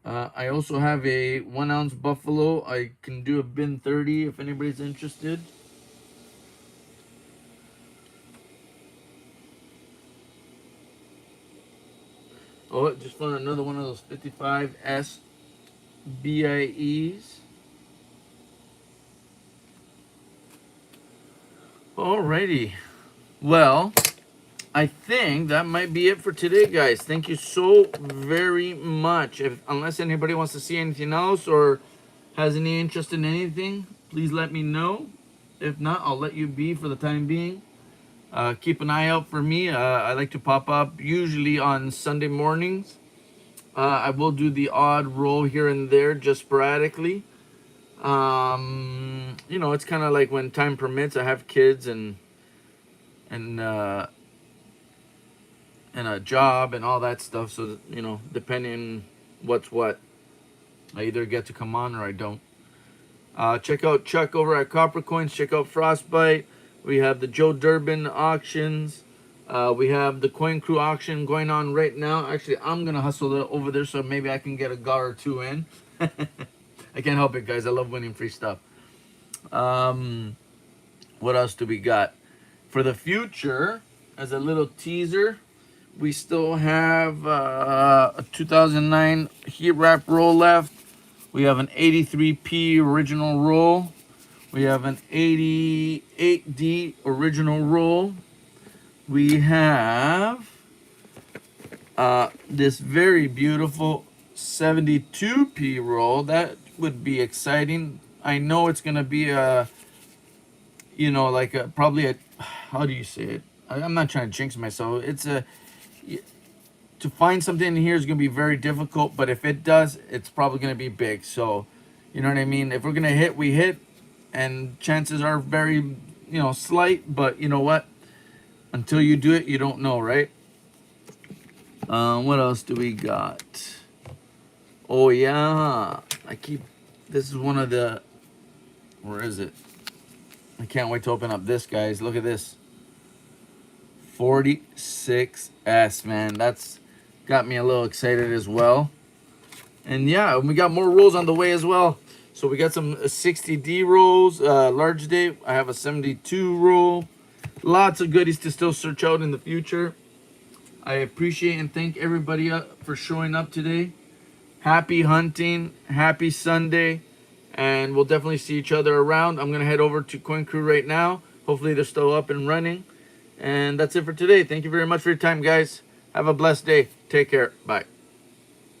I also have a 1 ounce buffalo. I can do a bin 30 if anybody's interested. Oh, I just found another one of those 55S BIEs. Alrighty. Well, I think that might be it for today, guys. Thank you so very much. Unless anybody wants to see anything else or has any interest in anything, please let me know. If not, I'll let you be for the time being. Keep an eye out for me. I like to pop up usually on Sunday mornings. I will do the odd roll here and there just sporadically. It's kind of like when time permits. I have kids and and a job and all that stuff. So depending what's what, I either get to come on or I don't. Check out Chuck over at Copper Coins. Check out Frostbite. We have the Joe Durbin auctions. We have the Coin Crew auction going on right now. Actually, I'm gonna hustle over there so maybe I can get a gar or two in. I can't help it, guys. I love winning free stuff. What else do we got for the future? As a little teaser, we still have a 2009 heat wrap roll left. We have an 83p original roll. We have an 88D original roll. We have this very beautiful 72p roll. That would be exciting. I know it's gonna be probably a, how do you say it? I'm not trying to jinx myself. To find something in here is going to be very difficult, but if it does, it's probably going to be big. So, you know what I mean? If we're going to hit, we hit, and chances are very, slight, but you know what? Until you do it, you don't know, right? What else do we got? Oh, yeah. This is one of the, where is it? I can't wait to open up this, guys. Look at this. 46S, man. That's got me a little excited as well. And yeah, we got more rolls on the way as well. So we got some 60D rolls, large date. I have a 72 roll. Lots of goodies to still search out in the future. I appreciate and thank everybody for showing up today. Happy hunting. Happy Sunday. And we'll definitely see each other around. I'm going to head over to Coin Crew right now. Hopefully they're still up and running. And that's it for today. Thank you very much for your time, guys. Have a blessed day. Take care. Bye.